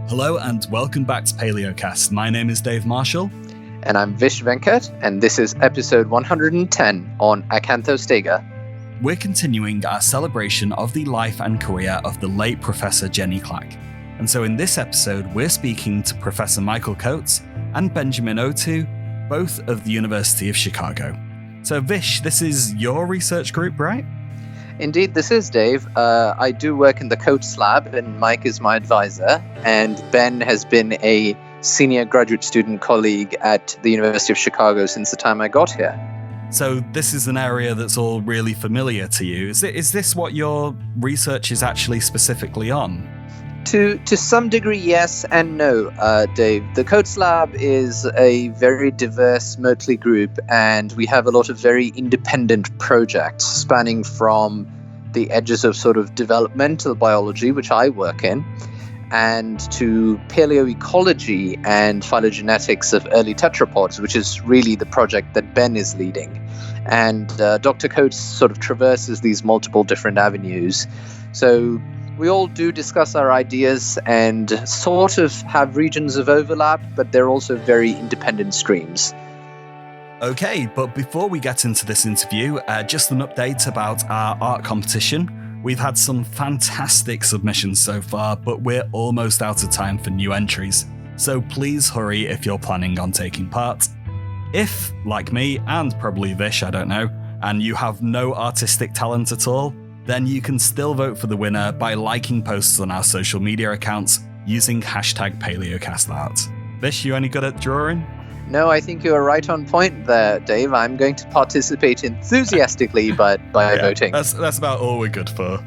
Hello and welcome back to PaleoCast. My name is Dave Marshall. And I'm Vish Venkat, and this is episode 110 on Acanthostega. We're continuing our celebration of the life and career of the late Professor Jenny Clack. And so in this episode, we're speaking to Professor Michael Coates and Benjamin Otoo, both of the University of Chicago. So Vish, this is your research group, right? Indeed, this is, Dave. I do work in the Coates lab, and Mike is my advisor, and Ben has been a senior graduate student colleague at the University of Chicago since the time I got here. So this is an area that's all really familiar to you. Is this what your research is actually specifically on? To some degree, yes and no, Dave. The Coates Lab is a very diverse motley group, and we have a lot of very independent projects spanning from the edges of sort of developmental biology, which I work in, and to paleoecology and phylogenetics of early tetrapods, which is really the project that Ben is leading. And Dr. Coates sort of traverses these multiple different avenues. So we all do discuss our ideas and sort of have regions of overlap, but they're also very independent streams. Okay, but before we get into this interview, just an update about our art competition. We've had some fantastic submissions so far, but we're almost out of time for new entries. So please hurry if you're planning on taking part. If, like me, and probably Vish, I don't know, and you have no artistic talent at all, then you can still vote for the winner by liking posts on our social media accounts using hashtag PaleoCastArt. Vish, you any good at drawing? No, I think you are right on point there, Dave. I'm going to participate enthusiastically, but by voting. That's about all we're good for.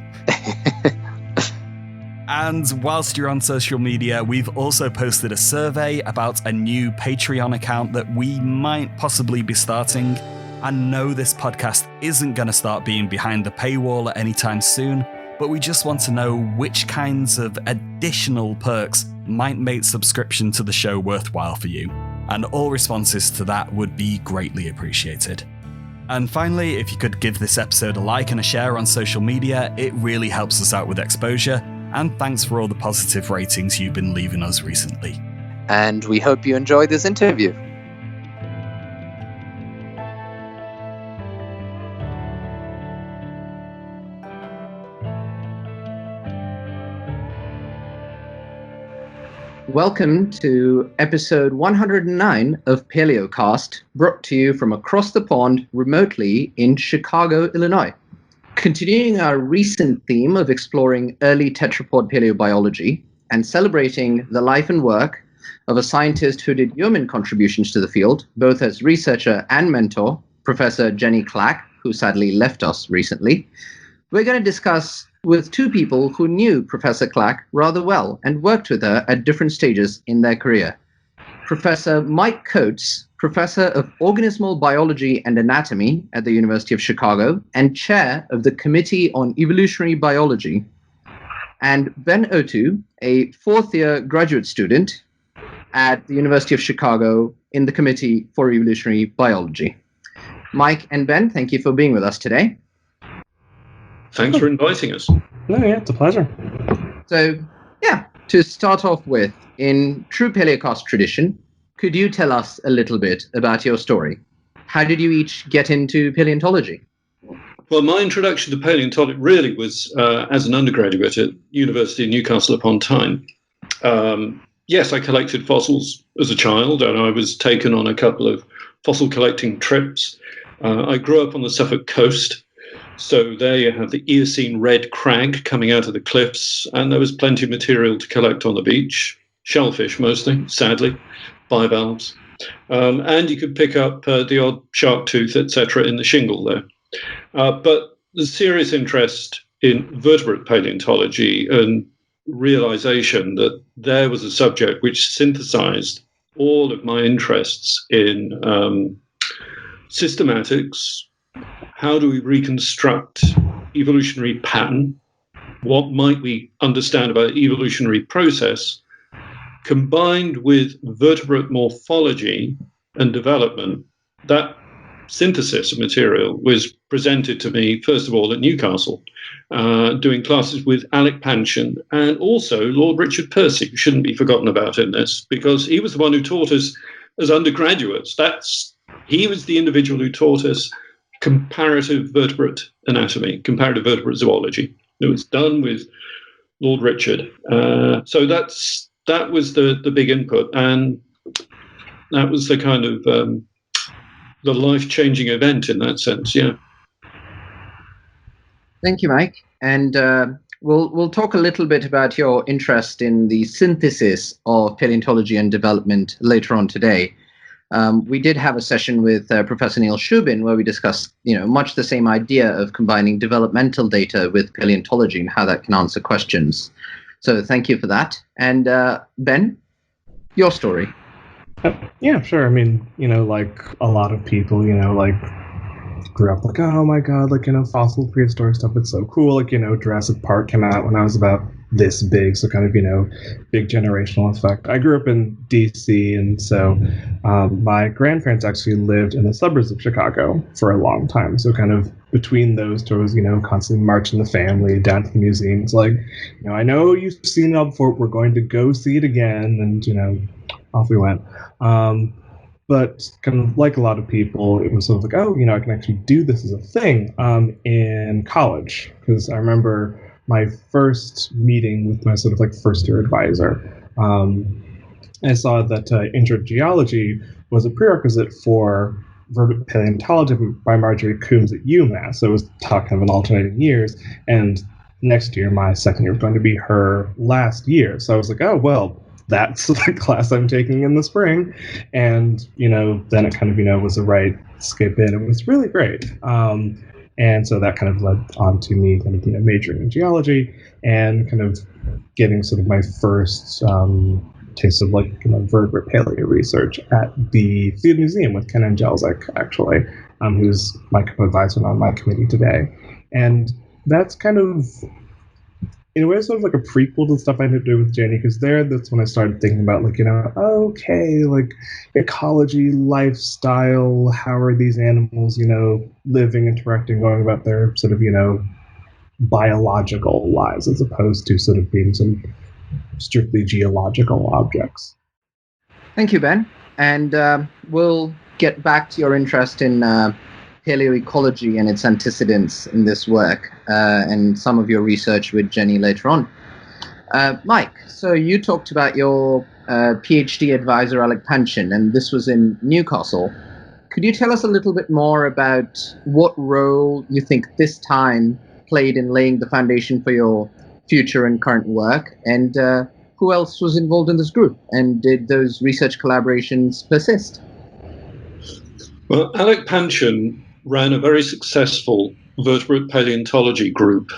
And whilst you're on social media, we've also posted a survey about a new Patreon account that we might possibly be starting. I know this podcast isn't going to start being behind the paywall at any time soon, but we just want to know which kinds of additional perks might make subscription to the show worthwhile for you. And all responses to that would be greatly appreciated. And finally, if you could give this episode a like and a share on social media, it really helps us out with exposure. And thanks for all the positive ratings you've been leaving us recently. And we hope you enjoy this interview. Welcome to episode 109 of PaleoCast, brought to you from across the pond remotely in Chicago, Illinois. Continuing our recent theme of exploring early tetrapod paleobiology and celebrating the life and work of a scientist who did yeoman contributions to the field, both as researcher and mentor, Professor Jenny Clack, who sadly left us recently, we're going to discuss with two people who knew Professor Clack rather well and worked with her at different stages in their career. Professor Mike Coates, Professor of Organismal Biology and Anatomy at the University of Chicago and Chair of the Committee on Evolutionary Biology, and Ben Otoo, a fourth-year graduate student at the University of Chicago in the Committee for Evolutionary Biology. Mike and Ben, thank you for being with us today. Thanks for inviting us. No, yeah, it's a pleasure. So, to start off with, in true PaleoCast tradition, could you tell us a little bit about your story? How did you each get into paleontology? Well, my introduction to paleontology really was as an undergraduate at University of Newcastle upon Tyne. Yes, I collected fossils as a child, and I was taken on a couple of fossil collecting trips. I grew up on the Suffolk coast. So there you have the Eocene red crag coming out of the cliffs, and there was plenty of material to collect on the beach, shellfish mostly, sadly, bivalves. And you could pick up the odd shark tooth, etc., in the shingle there. But the serious interest in vertebrate paleontology and realization that there was a subject which synthesized all of my interests in systematics. How do we reconstruct evolutionary pattern? What might we understand about evolutionary process, combined with vertebrate morphology and development? That synthesis of material was presented to me, first of all, at Newcastle, doing classes with Alec Panchen and also Lord Richard Percy, who shouldn't be forgotten about in this, because he was the one who taught us as undergraduates. He was the individual who taught us comparative vertebrate anatomy, comparative vertebrate zoology. It was done with Lord Richard. So that was the big input, and that was the kind of the life-changing event in that sense. Yeah. Thank you, Mike. And we'll talk a little bit about your interest in the synthesis of paleontology and development later on today. We did have a session with Professor Neil Shubin where we discussed, much the same idea of combining developmental data with paleontology and how that can answer questions. So thank you for that. And Ben, your story. Yeah, sure. I mean, like a lot of people, grew up like, oh my god, fossil prehistoric stuff, it's so cool. Jurassic Park came out when I was about this big, so kind of, big generational effect. I grew up in DC, and so my grandparents actually lived in the suburbs of Chicago for a long time. So kind of between those tours, constantly marching the family down to the museums. Like, I know you've seen it all before, we're going to go see it again, and, off we went. But kind of like a lot of people, it was sort of like, oh, I can actually do this as a thing in college. Because I remember my first meeting with my sort of first year advisor. I saw that intro to geology was a prerequisite for vertebrate paleontology by Marjorie Coombs at UMass. So it was taught kind of in alternating years. And next year, my second year, was going to be her last year. So I was like, oh, well, that's the class I'm taking in the spring. And, then it kind of, was the right skip in. It was really great. And so that kind of led on to me kind of, majoring in geology and kind of getting sort of my first taste of vertebrate paleo research at the Field Museum with Ken Angelzik, actually, who's my co-advisor on my committee today. And that's kind of, in a way, sort of like a prequel to the stuff I ended up doing with Jenny, because that's when I started thinking about, ecology, lifestyle, how are these animals, living, interacting, going about their sort of, biological lives, as opposed to sort of being some strictly geological objects. Thank you, Ben. And we'll get back to your interest in paleoecology and its antecedents in this work and some of your research with Jenny later on. Mike, so you talked about your PhD advisor, Alec Panchen, and this was in Newcastle. Could you tell us a little bit more about what role you think this time played in laying the foundation for your future and current work, and who else was involved in this group, and did those research collaborations persist? Well, Alec Panchen ran a very successful vertebrate paleontology group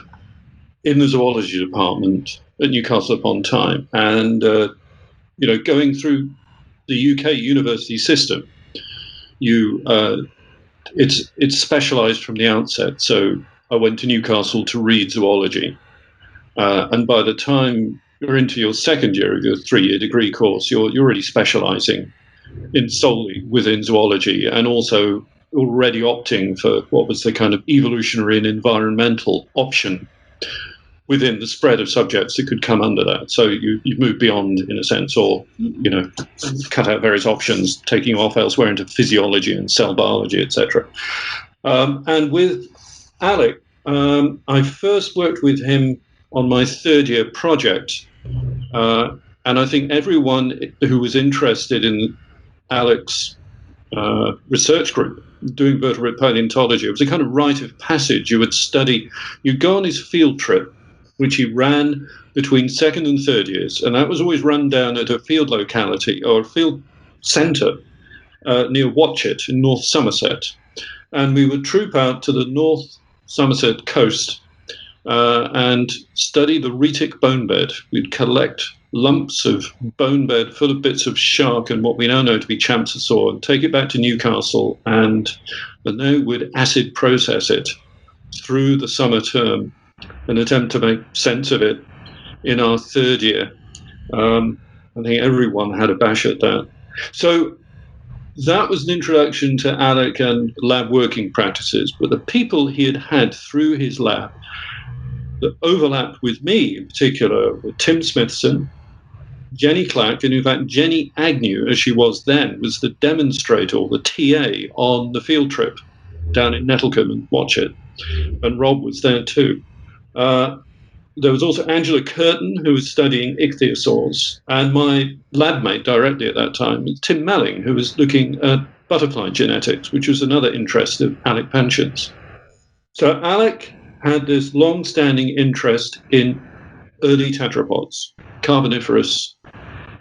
in the zoology department at Newcastle upon Tyne. And, going through the UK university system, it's specialized from the outset. So I went to Newcastle to read zoology. And by the time you're into your second year of your 3-year degree course, you're already specializing in solely within zoology, and also already opting for what was the kind of evolutionary and environmental option within the spread of subjects that could come under that. So you move beyond, in a sense, or cut out various options, taking off elsewhere into physiology and cell biology, etc. And with Alec, I first worked with him on my third-year project, and I think everyone who was interested in Alec's research group doing vertebrate paleontology, it was a kind of rite of passage. You'd go on his field trip, which he ran between second and third years, and that was always run down at a field locality or a field centre near Watchet in North Somerset. And we would troop out to the North Somerset coast and study the Retic bone bed. We'd collect lumps of bone bed full of bits of shark and what we now know to be Champsosaur, and take it back to Newcastle, and then we'd acid process it through the summer term and attempt to make sense of it in our third year. I think everyone had a bash at that. So that was an introduction to Alec and lab working practices. But the people he had had through his lab that overlapped with me in particular were Tim Smithson, Jenny Clack, and in fact Jenny Agnew, as she was then, was the demonstrator or the TA on the field trip down in Nettlecombe and Watchet. And Rob was there too. There was also Angela Curtin, who was studying ichthyosaurs, and my lab mate directly at that time was Tim Melling, who was looking at butterfly genetics, which was another interest of Alec Panchin's. So Alec had this long-standing interest in early tetrapods, Carboniferous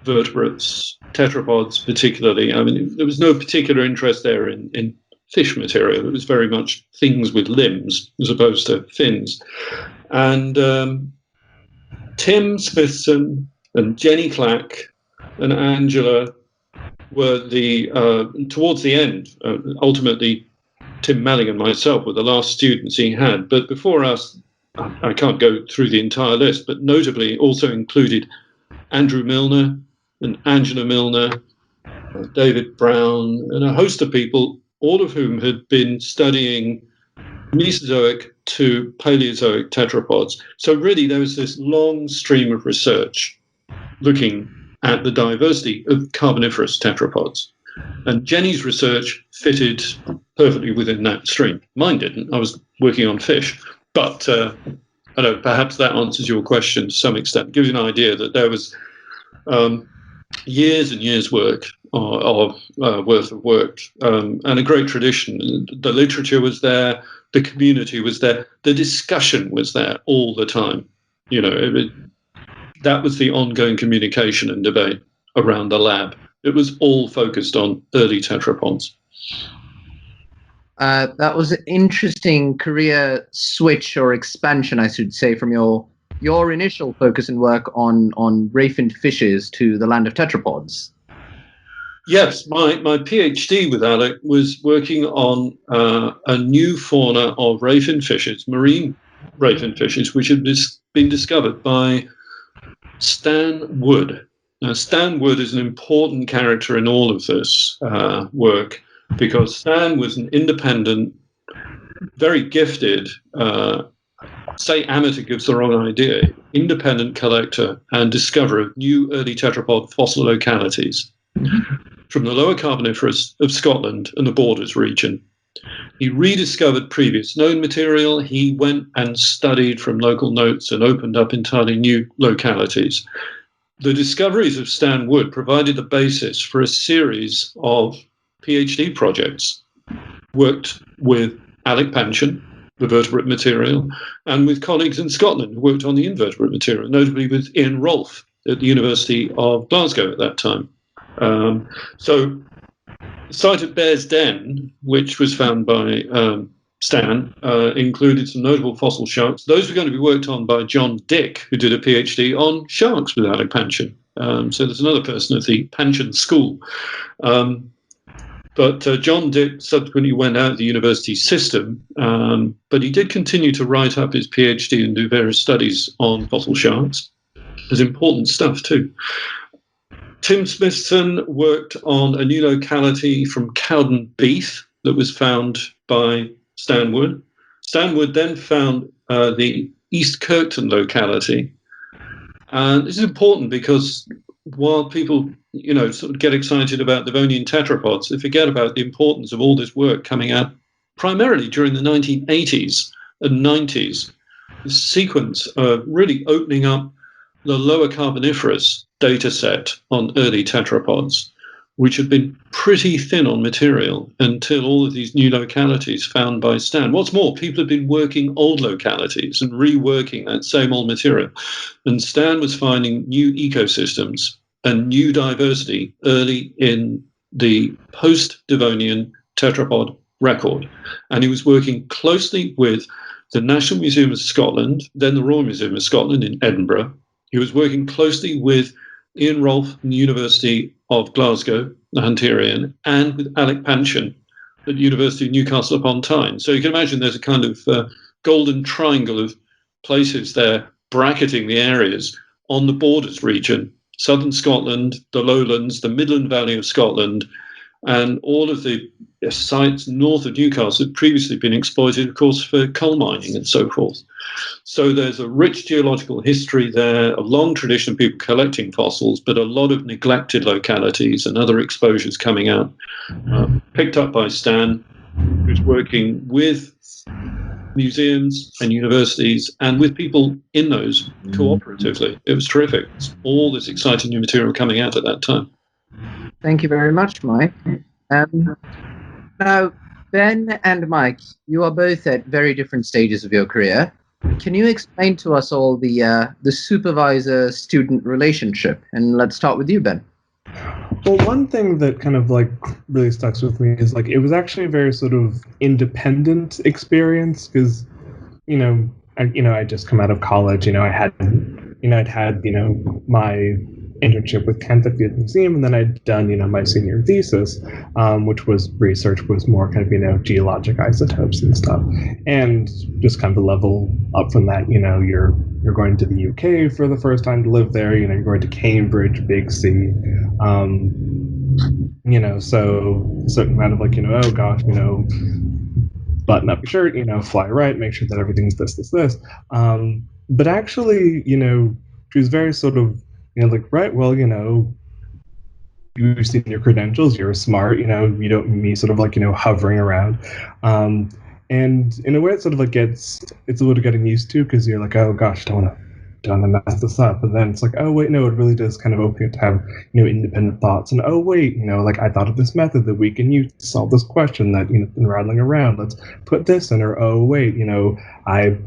vertebrates, tetrapods particularly. I mean, there was no particular interest there in fish material. It was very much things with limbs as opposed to fins. And Tim Smithson and Jenny Clack and Angela were towards the end, ultimately Tim Melling and myself were the last students he had. But before us, I can't go through the entire list, but notably also included Andrew Milner and Angela Milner, David Brown, and a host of people, all of whom had been studying Mesozoic to Paleozoic tetrapods. So really there was this long stream of research looking at the diversity of Carboniferous tetrapods. And Jenny's research fitted perfectly within that stream. Mine didn't. I was working on fish. But I don't know, perhaps that answers your question to some extent. It gives you an idea that there was years and years' worth of work, and a great tradition. The literature was there, the community was there, the discussion was there all the time. You know, that was the ongoing communication and debate around the lab. It was all focused on early tetrapods. That was an interesting career switch or expansion, I should say, from your initial focus and work on ray-finned fishes to the land of tetrapods. Yes, my PhD with Alec was working on a new fauna of ray-finned fishes, marine ray-finned fishes, which had been discovered by Stan Wood. Now, Stan Wood is an important character in all of this work because Stan was an independent, very gifted, say amateur gives the wrong idea, independent collector and discoverer of new early tetrapod fossil localities from the lower Carboniferous of Scotland and the Borders region. He rediscovered previous known material. He went and studied from local notes and opened up entirely new localities. The discoveries of Stan Wood provided the basis for a series of PhD projects, worked with Alec Panchin, the vertebrate material, and with colleagues in Scotland who worked on the invertebrate material, notably with Ian Rolfe at the University of Glasgow at that time. So the site at Bear's Den, which was found by Stan, included some notable fossil sharks. Those were going to be worked on by John Dick, who did a PhD on sharks with Alec Panchin. So there's another person at the Panchin School. But John Dick subsequently went out of the university system, but he did continue to write up his PhD and do various studies on fossil sharks. There's important stuff too. Tim Smithson worked on a new locality from Cowden Beath that was found by Stan Wood. Stan Wood then found the East Kirkton locality. And this is important because while people, sort of get excited about Devonian tetrapods, they forget about the importance of all this work coming out primarily during the 1980s and 90s. The sequence of really opening up the lower Carboniferous data set on early tetrapods, which had been pretty thin on material until all of these new localities found by Stan. What's more, people had been working old localities and reworking that same old material. And Stan was finding new ecosystems and new diversity early in the post-Devonian tetrapod record. And he was working closely with the National Museum of Scotland, then the Royal Museum of Scotland in Edinburgh. He was working closely with Ian Rolfe from the University of Glasgow, the Hunterian, and with Alec Panchin at the University of Newcastle upon Tyne. So you can imagine there's a kind of golden triangle of places there bracketing the areas on the Borders region, southern Scotland, the lowlands, the Midland Valley of Scotland, And all of the sites north of Newcastle had previously been exploited, of course, for coal mining and so forth. So there's a rich geological history there, a long tradition of people collecting fossils, but a lot of neglected localities and other exposures coming out. Picked up by Stan, who's working with museums and universities and with people in those cooperatively. It was terrific. All this exciting new material coming out at that time. Thank you very much, Mike. Now, Ben and Mike, you are both at very different stages of your career. Can you explain to us all the supervisor-student relationship? And let's start with you, Ben. Well, one thing that kind of like really stuck with me is like it was actually a very sort of independent experience because, I just come out of college. I'd had my internship with Kent at the museum, and then I'd done my senior thesis, which was research was more kind of geologic isotopes and stuff, and just kind of a level up from that. You're going to the UK for the first time to live there. You're going to Cambridge, big C. So a certain amount of like, oh gosh, button up your shirt, fly right, make sure that everything's this. But actually, she was very sort of, like, right, well, you've seen your credentials, you're smart, you don't need me sort of like, hovering around. And in a way, it sort of like it's a little getting used to because you're like, oh gosh, don't want to mess this up. But then it's like, oh wait, no, it really does kind of open you to have independent thoughts. And oh wait, like I thought of this method that we can use to solve this question that been rattling around. Let's put this in. Or oh wait, I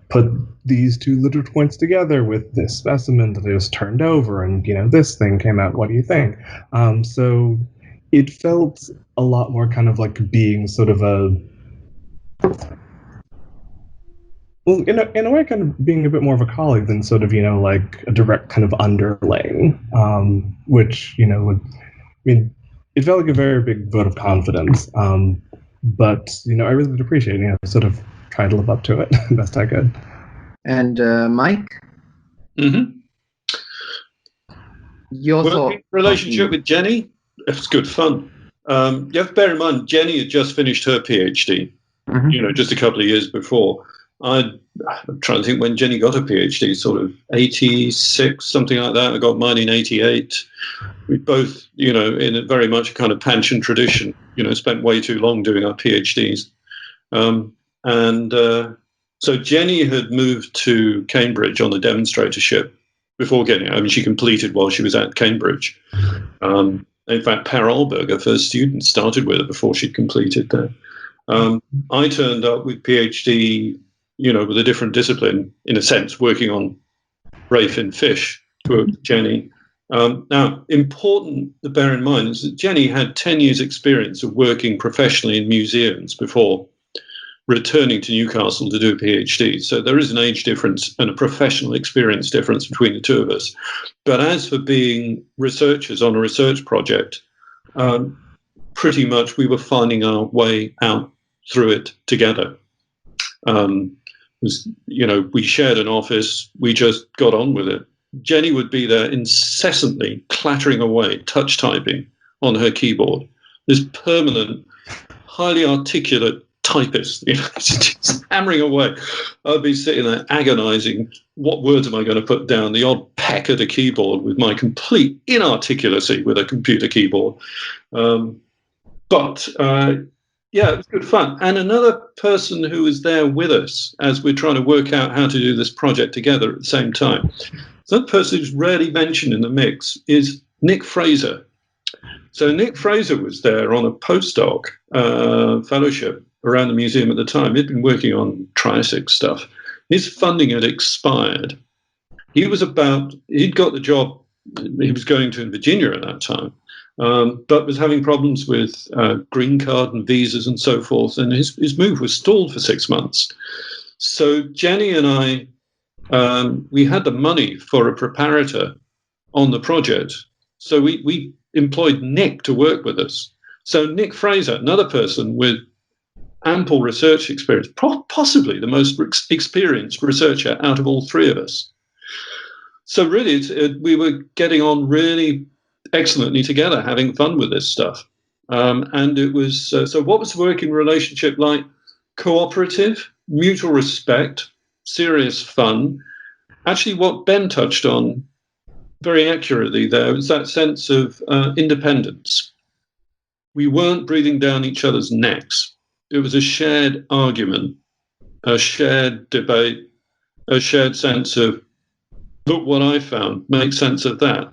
put these two little points together with this specimen that is turned over, and this thing came out. What do you think? So it felt a lot more kind of like being sort of in a way, kind of being a bit more of a colleague than sort of, like a direct kind of underling, which, it felt like a very big vote of confidence. But, I really did appreciate it, sort of try to live up to it best I could. And Mike? Mm-hmm. Your thought relationship with Jenny? It was good fun. You have to bear in mind, Jenny had just finished her PhD, just a couple of years before. I'm trying to think when Jenny got her PhD, sort of 86, something like that. I got mine in 88. We both, in a very much kind of pension tradition, spent way too long doing our PhDs. So Jenny had moved to Cambridge on the demonstrator ship before getting it. I mean, she completed while she was at Cambridge. In fact, Per Ahlberg, her first student, started with her before she'd completed there. I turned up with PhD, with a different discipline, in a sense, working on rayfin fish to work with Jenny. Now, important to bear in mind is that Jenny had 10 years' experience of working professionally in museums before returning to Newcastle to do a PhD. So there is an age difference and a professional experience difference between the two of us. But as for being researchers on a research project, pretty much we were finding our way out through it together. We shared an office, we just got on with it. Jenny would be there incessantly clattering away, touch typing on her keyboard. This permanent, highly articulate typist, just hammering away. I'd be sitting there agonizing, what words am I going to put down? The odd peck at a keyboard with my complete inarticulacy with a computer keyboard. Yeah, it was good fun. And another person who was there with us as we're trying to work out how to do this project together at the same time, that person who's rarely mentioned in the mix is Nick Fraser. So Nick Fraser was there on a postdoc fellowship around the museum at the time. He'd been working on Triassic stuff. His funding had expired. He'd got the job he was going to in Virginia at that time, but was having problems with green card and visas and so forth, and his move was stalled for 6 months. So Jenny and I, we had the money for a preparator on the project, so we employed Nick to work with us. So Nick Fraser, another person with ample research experience, possibly the most experienced researcher out of all three of us. So really, we were getting on really excellently together, having fun with this stuff. And it was so. What was the working relationship like? Cooperative, mutual respect, serious fun. Actually, what Ben touched on very accurately there was that sense of independence. We weren't breathing down each other's necks. It was a shared argument, a shared debate, a shared sense of, look what I found, make sense of that.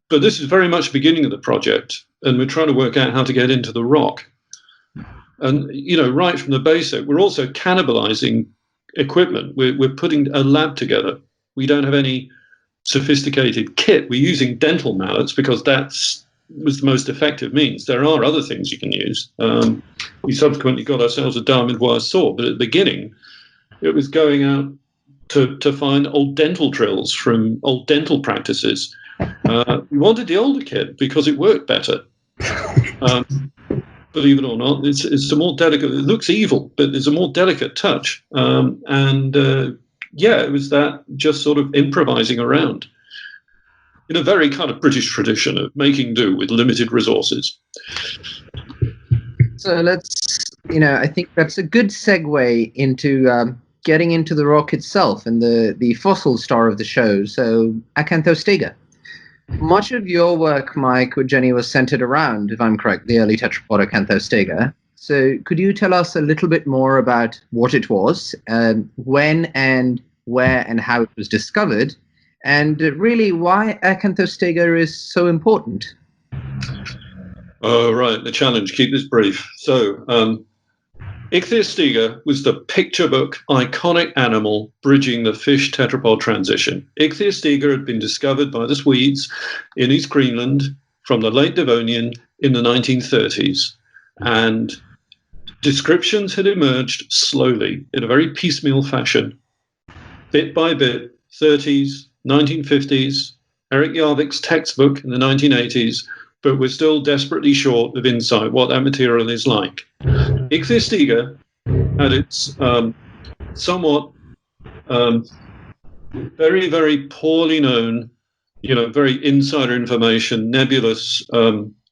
But this is very much the beginning of the project, and we're trying to work out how to get into the rock. And, right from the basic, we're also cannibalizing equipment. We're putting a lab together. We don't have any sophisticated kit. We're using dental mallets because was the most effective means. There are other things you can use. We subsequently got ourselves a diamond wire saw, but at the beginning, it was going out to find old dental drills from old dental practices. We wanted the older kit because it worked better. Believe it or not, it's a more delicate. It looks evil, but there's a more delicate touch. It was that just sort of improvising around in a very kind of British tradition of making do with limited resources. So I think that's a good segue into getting into the rock itself and the fossil star of the show, so Acanthostega. Much of your work, Mike or Jenny, was centered around, if I'm correct, the early tetrapod Acanthostega. So could you tell us a little bit more about what it was, when and where and how it was discovered, and really why Acanthostega is so important? Right, the challenge, keep this brief. So, Ichthyostega was the picture book iconic animal bridging the fish tetrapod transition. Ichthyostega had been discovered by the Swedes in East Greenland from the late Devonian in the 1930s, and descriptions had emerged slowly in a very piecemeal fashion, bit by bit, 30s, 1950s, Eric Jarvik's textbook in the 1980s, but we're still desperately short of insight what that material is like. Ichthyostega had its somewhat very, very poorly known, very insider information, nebulous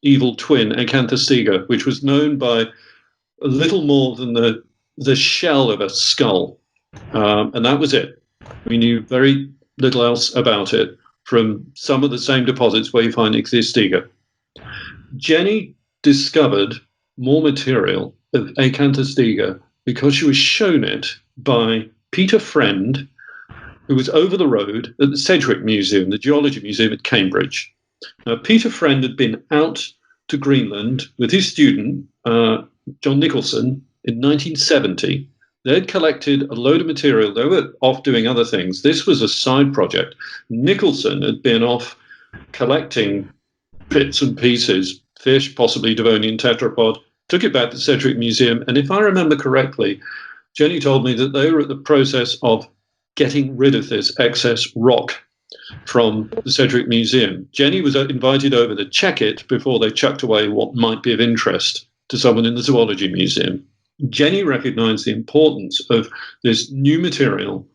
evil twin, Acanthostega, which was known by a little more than the shell of a skull. And that was it. We knew very little else about it from some of the same deposits where you find Ichthyostega. Jenny discovered more material of Acanthostega because she was shown it by Peter Friend, who was over the road at the Sedgwick Museum, the Geology Museum at Cambridge. Now, Peter Friend had been out to Greenland with his student, John Nicholson, in 1970. They'd collected a load of material. They were off doing other things. This was a side project. Nicholson had been off collecting bits and pieces, fish, possibly Devonian tetrapod, took it back to the Sedgwick Museum. And if I remember correctly, Jenny told me that they were at the process of getting rid of this excess rock from the Sedgwick Museum. Jenny was invited over to check it before they chucked away what might be of interest to someone in the Zoology Museum. Jenny recognized the importance of this new material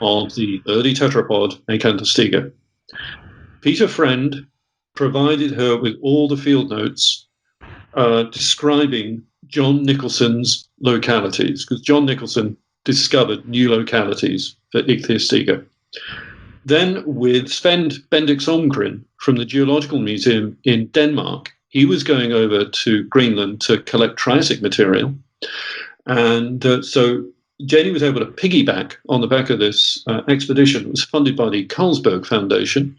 of the early tetrapod Acanthostega. Peter Friend provided her with all the field notes describing John Nicholson's localities, because John Nicholson discovered new localities for Ichthyostega. Then with Sven Bendix Omgren from the Geological Museum in Denmark, he was going over to Greenland to collect Triassic material. And so Jenny was able to piggyback on the back of this expedition. It was funded by the Carlsberg Foundation.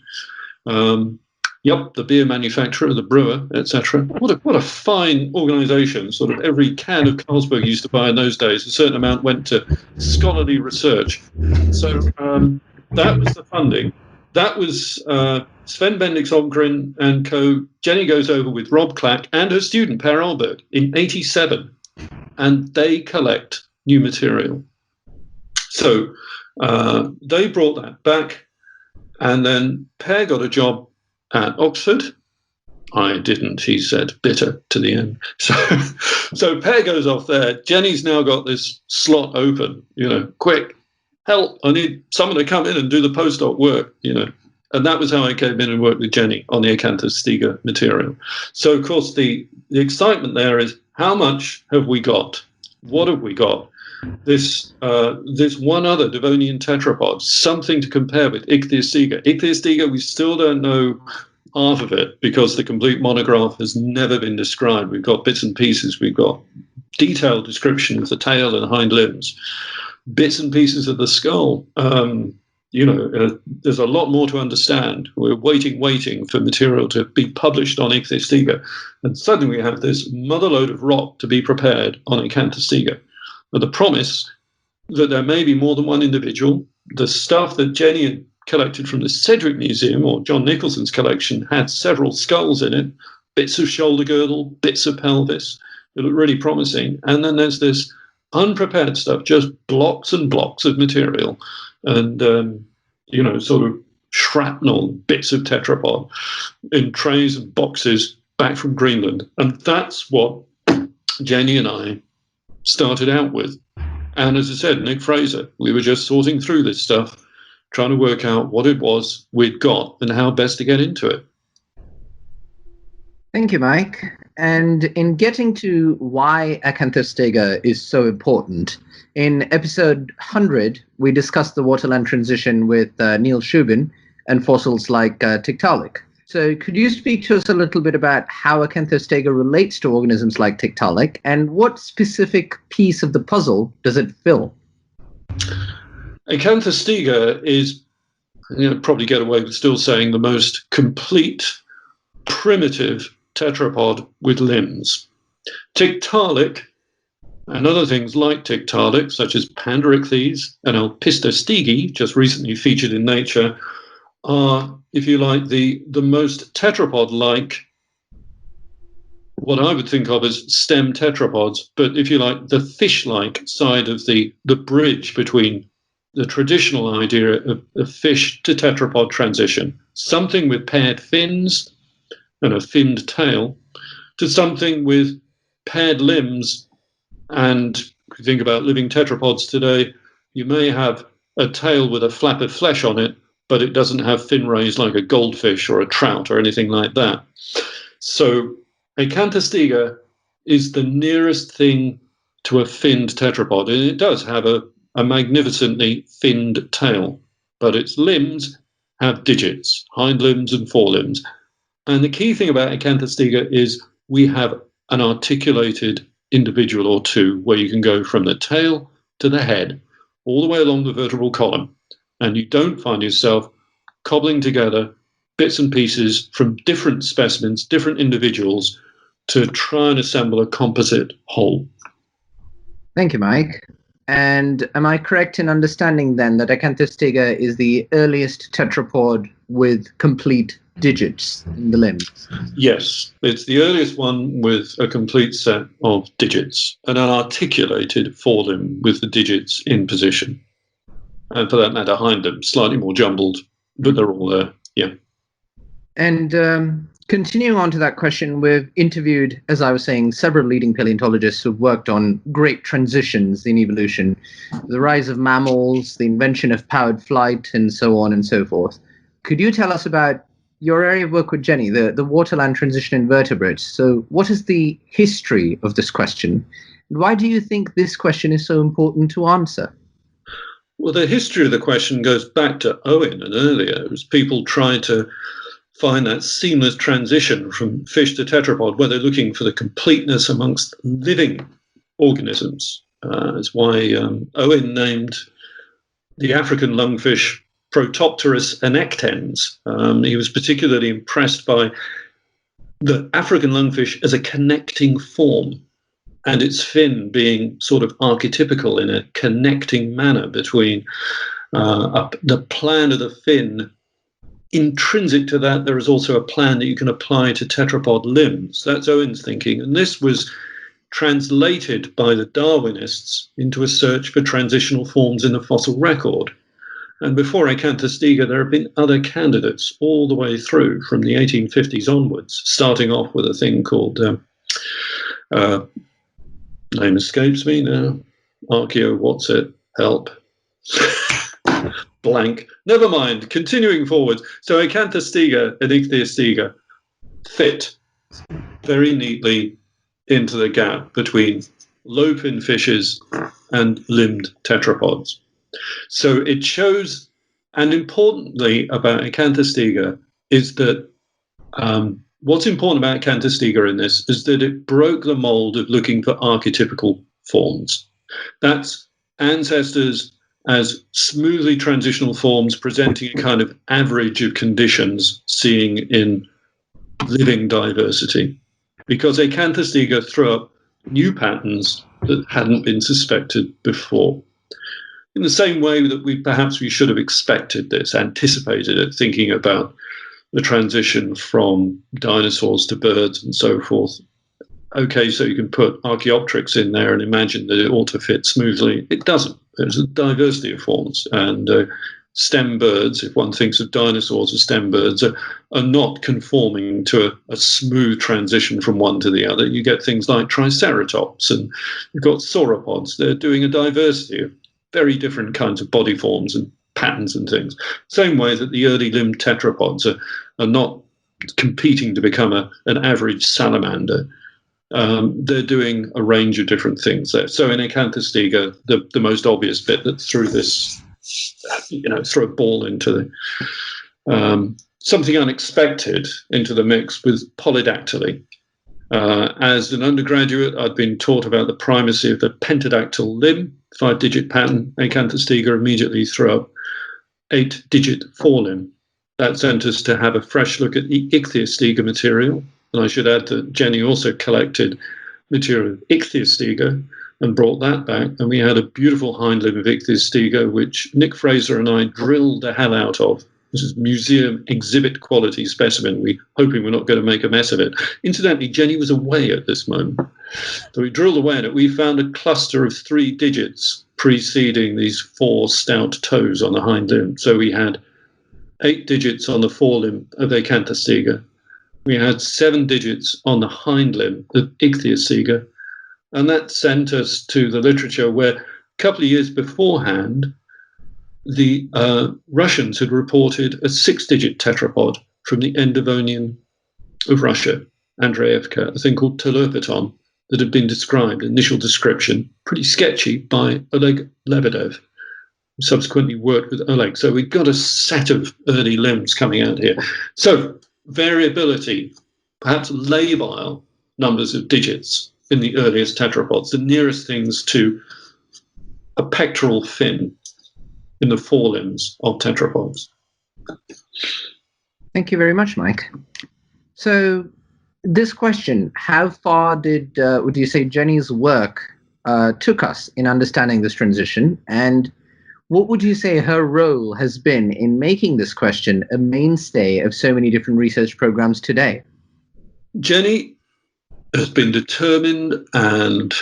The beer manufacturer, the brewer, etc. What a fine organization. Sort of every can of Carlsberg used to buy in those days, a certain amount went to scholarly research. So that was the funding. That was Sven Bendix Omgren and co. Jenny goes over with Rob Clack and her student, Per Alberg, in 1987, and they collect new material. So they brought that back, and then Per got a job at Oxford. I didn't, he said, bitter to the end. So Per goes off there. Jenny's now got this slot open, quick, help, I need someone to come in and do the postdoc work, And that was how I came in and worked with Jenny on the Acanthostega material. So, of course, the excitement there is, how much have we got? What have we got? This one other Devonian tetrapod, something to compare with Ichthyostega. Ichthyostega, we still don't know half of it because the complete monograph has never been described. We've got bits and pieces. We've got detailed description of the tail and hind limbs, bits and pieces of the skull. There's a lot more to understand. We're waiting for material to be published on Ichthyostega. And suddenly we have this motherload of rock to be prepared on Acanthostega. With the promise that there may be more than one individual. The stuff that Jenny had collected from the Sedgwick Museum, or John Nicholson's collection, had several skulls in it, bits of shoulder girdle, bits of pelvis. It looked really promising. And then there's this unprepared stuff, just blocks and blocks of material. And, sort of shrapnel bits of tetrapod in trays and boxes back from Greenland. And that's what Jenny and I started out with. And as I said, Nick Fraser, we were just sorting through this stuff, trying to work out what it was we'd got and how best to get into it. Thank you, Mike. And in getting to why Acanthostega is so important, in episode 100, we discussed the waterland transition with Neil Shubin and fossils like Tiktaalik. So could you speak to us a little bit about how Acanthostega relates to organisms like Tiktaalik, and what specific piece of the puzzle does it fill? Acanthostega is, probably get away with still saying, the most complete, primitive tetrapod with limbs. Tiktaalik and other things like Tiktaalik, such as Panderichthys and Alpistostegi, just recently featured in Nature, are, if you like, the most tetrapod-like, what I would think of as stem tetrapods, but if you like, the fish-like side of the bridge between the traditional idea of fish to tetrapod transition, something with paired fins and a finned tail, to something with paired limbs. And if you think about living tetrapods today, you may have a tail with a flap of flesh on it, but it doesn't have fin rays like a goldfish or a trout or anything like that. So Acanthostega is the nearest thing to a finned tetrapod, and it does have a magnificently finned tail, but its limbs have digits, hind limbs and forelimbs. And the key thing about Acanthostega is we have an articulated individual or two where you can go from the tail to the head, all the way along the vertebral column, and you don't find yourself cobbling together bits and pieces from different specimens, different individuals, to try and assemble a composite whole. Thank you, Mike. And am I correct in understanding then that Acanthostega is the earliest tetrapod with complete digits in the limbs? Yes, it's the earliest one with a complete set of digits, and an articulated forelimb with the digits in position. And for that matter, hind limb, slightly more jumbled, but they're all there, yeah. And continuing on to that question, we've interviewed, as I was saying, several leading paleontologists who've worked on great transitions in evolution, the rise of mammals, the invention of powered flight, and so on and so forth. Could you tell us about your area of work with Jenny, the waterland transition in vertebrates? So what is the history of this question? And why do you think this question is so important to answer? Well, the history of the question goes back to Owen and earlier, as people tried to find that seamless transition from fish to tetrapod, where they're looking for the completeness amongst living organisms. That's why Owen named the African lungfish Protopterus annectens. He was particularly impressed by the African lungfish as a connecting form, and its fin being sort of archetypical in a connecting manner between the plan of the fin. Intrinsic to that, there is also a plan that you can apply to tetrapod limbs. That's Owen's thinking. And this was translated by the Darwinists into a search for transitional forms in the fossil record. And before Acanthostega, there have been other candidates all the way through from the 1850s onwards, starting off with a thing called, name escapes me now, help. blank. Never mind. Continuing forward. So Acanthostega and Ichthyostega fit very neatly into the gap between low-fin fishes and limbed tetrapods. So it shows, and importantly about Acanthostega is that what's important about Acanthostega in this is that it broke the mold of looking for archetypical forms. That's ancestors as smoothly transitional forms presenting a kind of average of conditions seeing in living diversity. Because Acanthostega threw up new patterns that hadn't been suspected before. In the same way that we should have expected this, anticipated it, thinking about the transition from dinosaurs to birds and so forth. Okay, so you can put Archaeopteryx in there and imagine that it ought to fit smoothly. It doesn't. There's a diversity of forms. And stem birds, if one thinks of dinosaurs as stem birds, are not conforming to a smooth transition from one to the other. You get things like Triceratops, and you've got sauropods. They're doing a diversity of very different kinds of body forms and patterns and things. Same way that the early limbed tetrapods are not competing to become an average salamander. They're doing a range of different things there. So in Acanthostega, the most obvious bit that threw this, threw a ball into something unexpected into the mix was polydactyly. As an undergraduate, I'd been taught about the primacy of the pentadactyl limb, 5-digit pattern. Acanthostega immediately threw up 8-digit forelimb. That sent us to have a fresh look at the Ichthyostega material. And I should add that Jenny also collected material of Ichthyostega and brought that back. And we had a beautiful hind limb of Ichthyostega, which Nick Fraser and I drilled the hell out of. This is museum exhibit quality specimen. We're hoping we're not going to make a mess of it. Incidentally, Jenny was away at this moment. So we drilled away at it. We found a cluster of 3 digits preceding these 4 stout toes on the hind limb. So we had 8 digits on the forelimb of Acanthostega. We had 7 digits on the hind limb of Ichthyostega. And that sent us to the literature where a couple of years beforehand, the Russians had reported a 6-digit tetrapod from the end Devonian of Russia, Andreevka, a thing called Telerpeton, that had been described, initial description, pretty sketchy, by Oleg Lebedev, who subsequently worked with Oleg. So we've got a set of early limbs coming out here. So variability, perhaps labile numbers of digits in the earliest tetrapods, the nearest things to a pectoral fin in the forelimbs of tetrapods. Thank you very much, Mike. So this question, how far would you say Jenny's work took us in understanding this transition? And what would you say her role has been in making this question a mainstay of so many different research programs today? Jenny has been determined and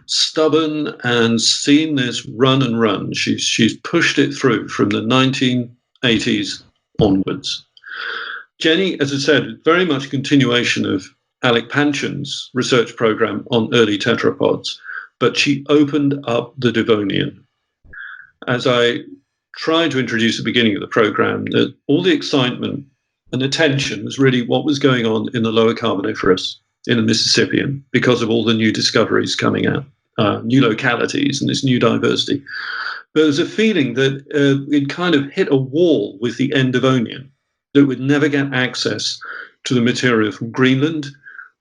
stubborn and seen this run and run. She's pushed it through from the 1980s onwards. Jenny, as I said, very much a continuation of Alec Panchin's research program on early tetrapods, but she opened up the Devonian. As I tried to introduce at the beginning of the program, that all the excitement and attention was really what was going on in the lower Carboniferous, in the Mississippian, because of all the new discoveries coming out, new localities and this new diversity. But there was a feeling that it kind of hit a wall with the end Devonian, that we'd never get access to the material from Greenland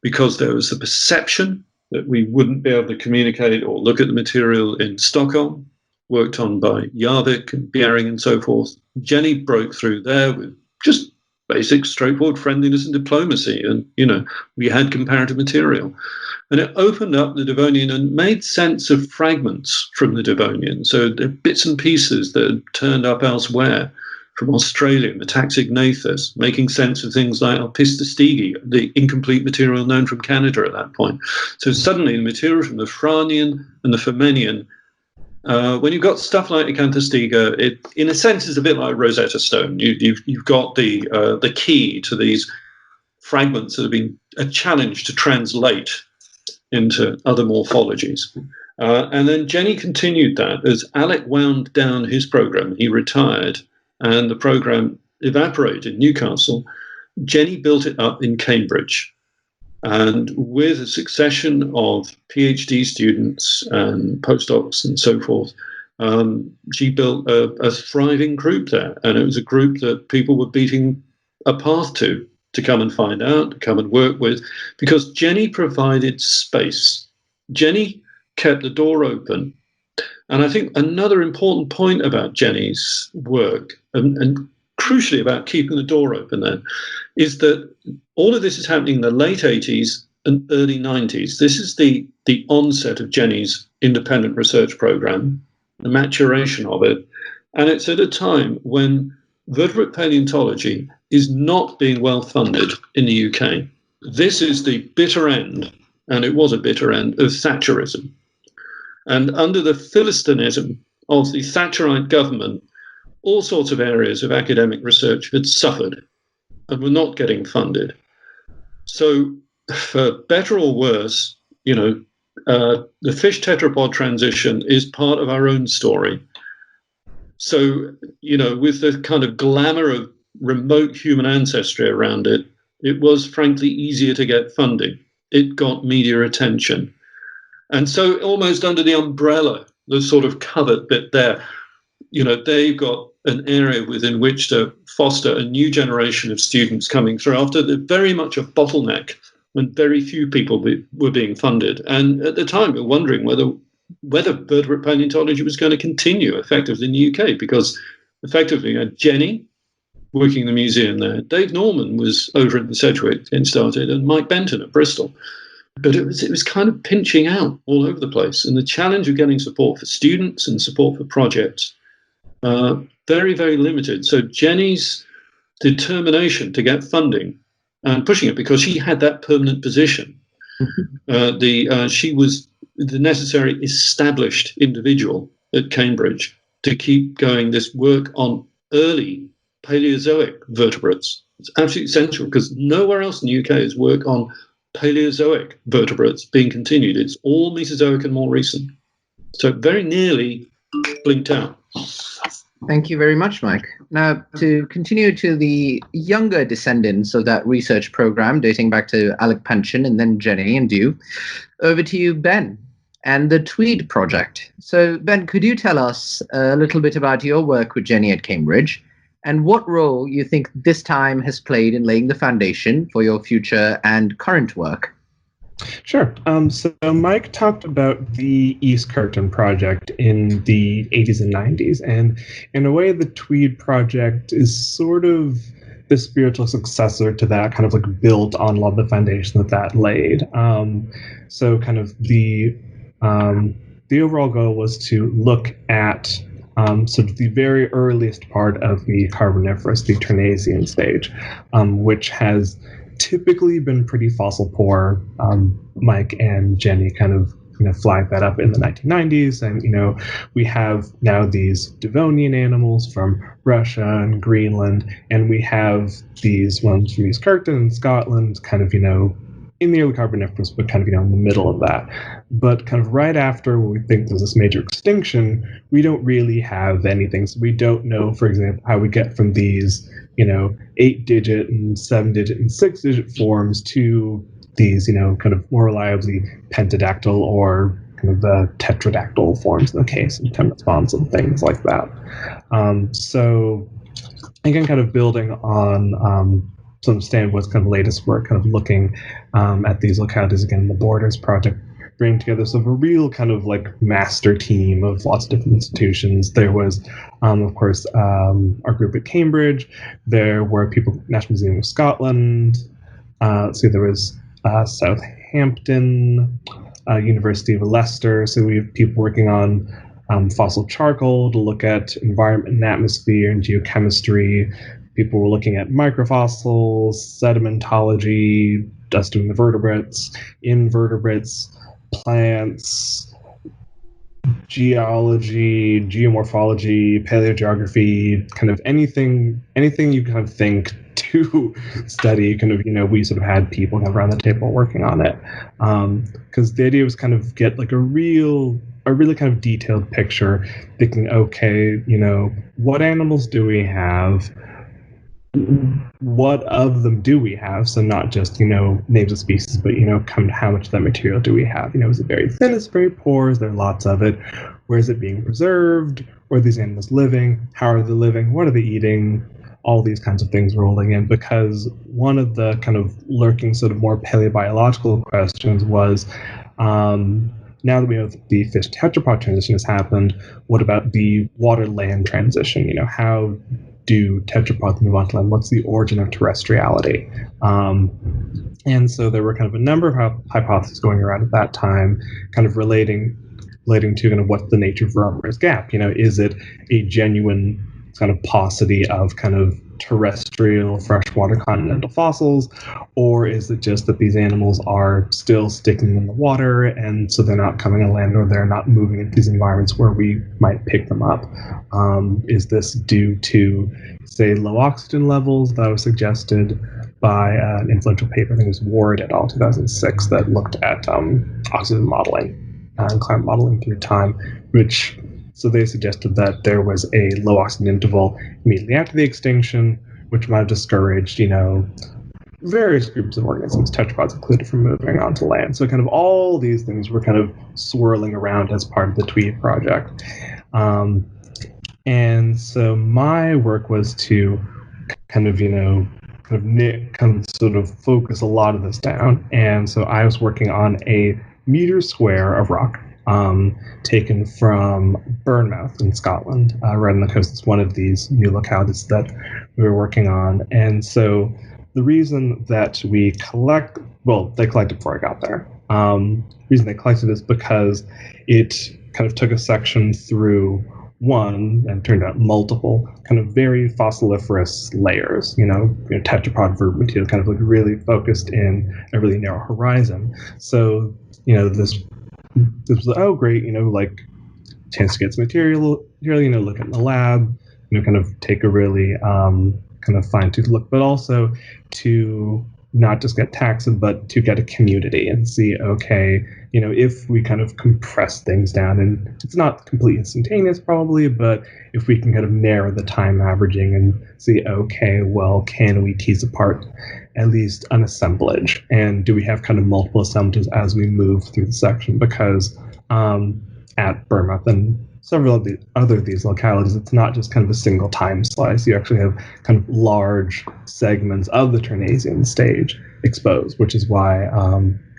because there was the perception that we wouldn't be able to communicate or look at the material in Stockholm, worked on by Jarvik and Bjerring and so forth. Jenny broke through there with just basic, straightforward friendliness and diplomacy. And, we had comparative material. And it opened up the Devonian and made sense of fragments from the Devonian. So the bits and pieces that had turned up elsewhere, from Australia, Metaxignathus, making sense of things like Alpistostegi, the incomplete material known from Canada at that point. So suddenly the material from the Franian and the Furmenian, when you've got stuff like Acanthostega, it, in a sense, is a bit like Rosetta Stone. You've got the key to these fragments that have been a challenge to translate into other morphologies. And then Jenny continued that as Alec wound down his program. He retired. and the program evaporated in Newcastle, Jenny built it up in Cambridge. And with a succession of PhD students and postdocs and so forth, she built a thriving group there. And it was a group that people were beating a path to come and find out, to come and work with, because Jenny provided space. Jenny kept the door open. And I think another important point about Jenny's work, and crucially about keeping the door open then, is that all of this is happening in the late 80s and early 90s. This is the onset of Jenny's independent research program, the maturation of it. And it's at a time when vertebrate paleontology is not being well funded in the UK. This is the bitter end, and it was a bitter end, of Thatcherism. And under the Philistinism of the Thatcherite government, all sorts of areas of academic research had suffered and were not getting funded. So, for better or worse, the fish tetrapod transition is part of our own story. So, with the kind of glamour of remote human ancestry around it, it was frankly easier to get funding. It got media attention. And so almost under the umbrella, the sort of covert bit there, they've got an area within which to foster a new generation of students coming through after very much a bottleneck when very few people were being funded. And at the time, we were wondering whether vertebrate paleontology was going to continue effectively in the UK, because effectively Jenny working in the museum there, Dave Norman was over at the Sedgwick getting started, and Mike Benton at Bristol. But it was kind of pinching out all over the place. And the challenge of getting support for students and support for projects, very, very limited. So Jenny's determination to get funding and pushing it, because she had that permanent position. She was the necessary established individual at Cambridge to keep going this work on early Paleozoic vertebrates. It's absolutely essential, because nowhere else in the UK is work on Paleozoic vertebrates being continued. It's all Mesozoic and more recent. So very nearly blinked out. Thank you very much, Mike. Now, to continue to the younger descendants of that research program dating back to Alec Pension and then Jenny and you, over to you, Ben, and the Tweed project. So, Ben, could you tell us a little bit about your work with Jenny at Cambridge and what role you think this time has played in laying the foundation for your future and current work? Sure. So Mike talked about the East Curtin project in the 80s and 90s, and in a way the Tweed project is sort of the spiritual successor to that, kind of like built on a lot of the foundation that laid. So kind of the overall goal was to look at sort of the very earliest part of the Carboniferous, the Ternasian stage, which has typically been pretty fossil poor. Mike and Jenny kind of flagged that up in the 1990s, and we have now these Devonian animals from Russia and Greenland, and we have these ones from East Curtin and Scotland, kind of in the early Carboniferous, but kind of in the middle of that. But kind of right after we think there's this major extinction, we don't really have anything. So we don't know, for example, how we get from these 8-digit and 7-digit and 6-digit forms to these kind of more reliably pentadactyl or kind of tetradactyl forms in the case of temnosponds and things like that. So again, kind of building on some of Stan Wood's kind of latest work, kind of looking at these localities again in the Borders project, bringing together sort of a real kind of like master team of lots of different institutions. There was, of course, our group at Cambridge. There were people at the National Museum of Scotland. There was Southampton, University of Leicester. So we have people working on fossil charcoal to look at environment and atmosphere and geochemistry. People were looking at microfossils, sedimentology, just doing the vertebrates, invertebrates, plants, geology, geomorphology, paleogeography, kind of anything you kind of think to study. Kind of, we sort of had people kind of around the table working on it, because the idea was kind of get like a real a really kind of detailed picture, thinking, okay, what animals do we have? What of them do we have? So not just, names of species, but, how much of that material do we have? Is it very thin? Is it very poor? Is there lots of it? Where is it being preserved? Where are these animals living? How are they living? What are they eating? All these kinds of things rolling in, because one of the kind of lurking sort of more paleobiological questions was, now that we know that the fish tetrapod transition has happened, what about the water-land transition? How do tetrapods move on to land? What's the origin of terrestriality? And so there were kind of a number of hypotheses going around at that time, kind of relating to kind of what's the nature of Vermeer's gap. Is it a genuine kind of paucity of kind of terrestrial freshwater continental fossils, or is it just that these animals are still sticking in the water and so they're not coming on land, or they're not moving into these environments where we might pick them up? Is this due to, say, low oxygen levels? That was suggested by an influential paper, I think it was Ward et al. 2006, that looked at oxygen modeling and climate modeling through time, so they suggested that there was a low oxygen interval immediately after the extinction, which might have discouraged, various groups of organisms, tetrapods included, from moving onto land. So kind of all these things were kind of swirling around as part of the Tweed project. And so my work was to kind of sort of focus a lot of this down. And so I was working on a meter square of rock, taken from Bournemouth in Scotland, right on the coast. It's one of these new localities that we were working on. And so the reason that they collected before I got there. The reason they collected is because it kind of took a section through one, and turned out multiple, kind of very fossiliferous layers, tetrapod vertebrate material, kind of like really focused in a really narrow horizon. So, this was, oh great, like chance to get some material, look at the lab, kind of take a really kind of fine-tooth look, but also to not just get taxon, but to get a community and see, okay, if we kind of compress things down, and it's not completely instantaneous probably, but if we can kind of narrow the time averaging and see, okay, well, can we tease apart at least an assemblage? And do we have kind of multiple assemblages as we move through the section? Because at Bournemouth and several of the other these localities, it's not just kind of a single time slice. You actually have kind of large segments of the Ternesian stage exposed, which is why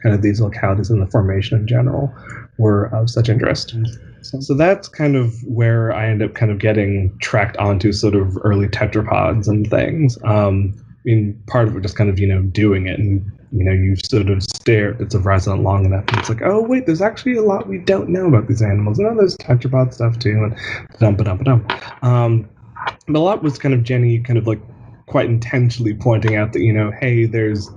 kind of these localities and the formation in general were of such interest. So that's kind of where I end up kind of getting tracked onto sort of early tetrapods and things. Part of it just kind of, doing it, and, you sort of stare at the horizon long enough, and it's like, oh, wait, there's actually a lot we don't know about these animals. There's tetrapod stuff too, and but a lot was kind of Jenny kind of like quite intentionally pointing out that, hey, there's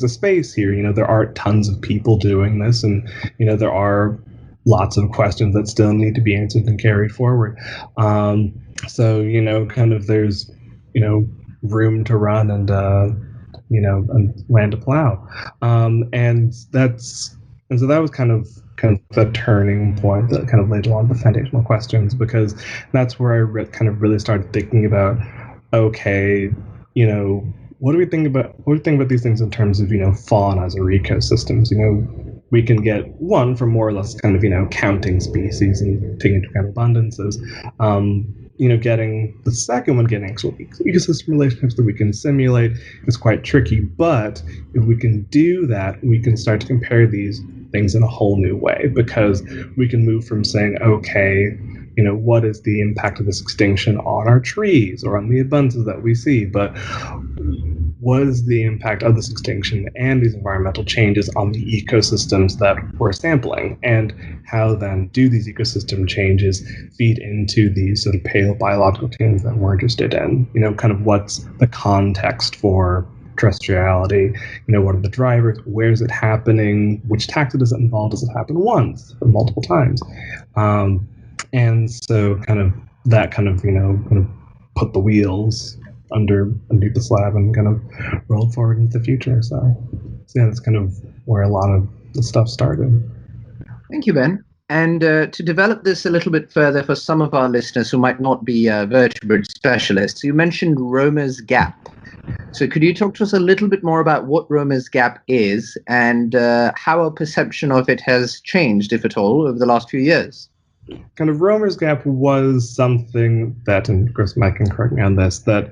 a space here, there aren't tons of people doing this, and, there are lots of questions that still need to be answered and carried forward. So, kind of there's, room to run and, and land to plow. And so that was kind of the turning point that kind of laid along the foundational questions, because that's where I kind of really started thinking about, okay, what do we think about these things in terms of, faunas or ecosystems? We can get one from more or less kind of, counting species and taking into account abundances. Getting the second one, getting actual ecosystem relationships that we can simulate is quite tricky. But if we can do that, we can start to compare these things in a whole new way, because we can move from saying, okay, what is the impact of this extinction on our trees or on the abundances that we see? But what is the impact of this extinction and these environmental changes on the ecosystems that we're sampling? And how then do these ecosystem changes feed into these sort of paleobiological themes that we're interested in? Kind of what's the context for terrestriality? What are the drivers? Where is it happening? Which taxa does it involve? Does it happen once or multiple times? And so kind of that kind of put the wheels underneath the slab and kind of rolled forward into the future. So yeah, that's kind of where a lot of the stuff started. Thank you, Ben. And to develop this a little bit further for some of our listeners who might not be vertebrate specialists, you mentioned Romer's gap. So could you talk to us a little bit more about what Romer's gap is and how our perception of it has changed, if at all, over the last few years? Kind of Romer's gap was something that, and of course Mike can correct me on this, that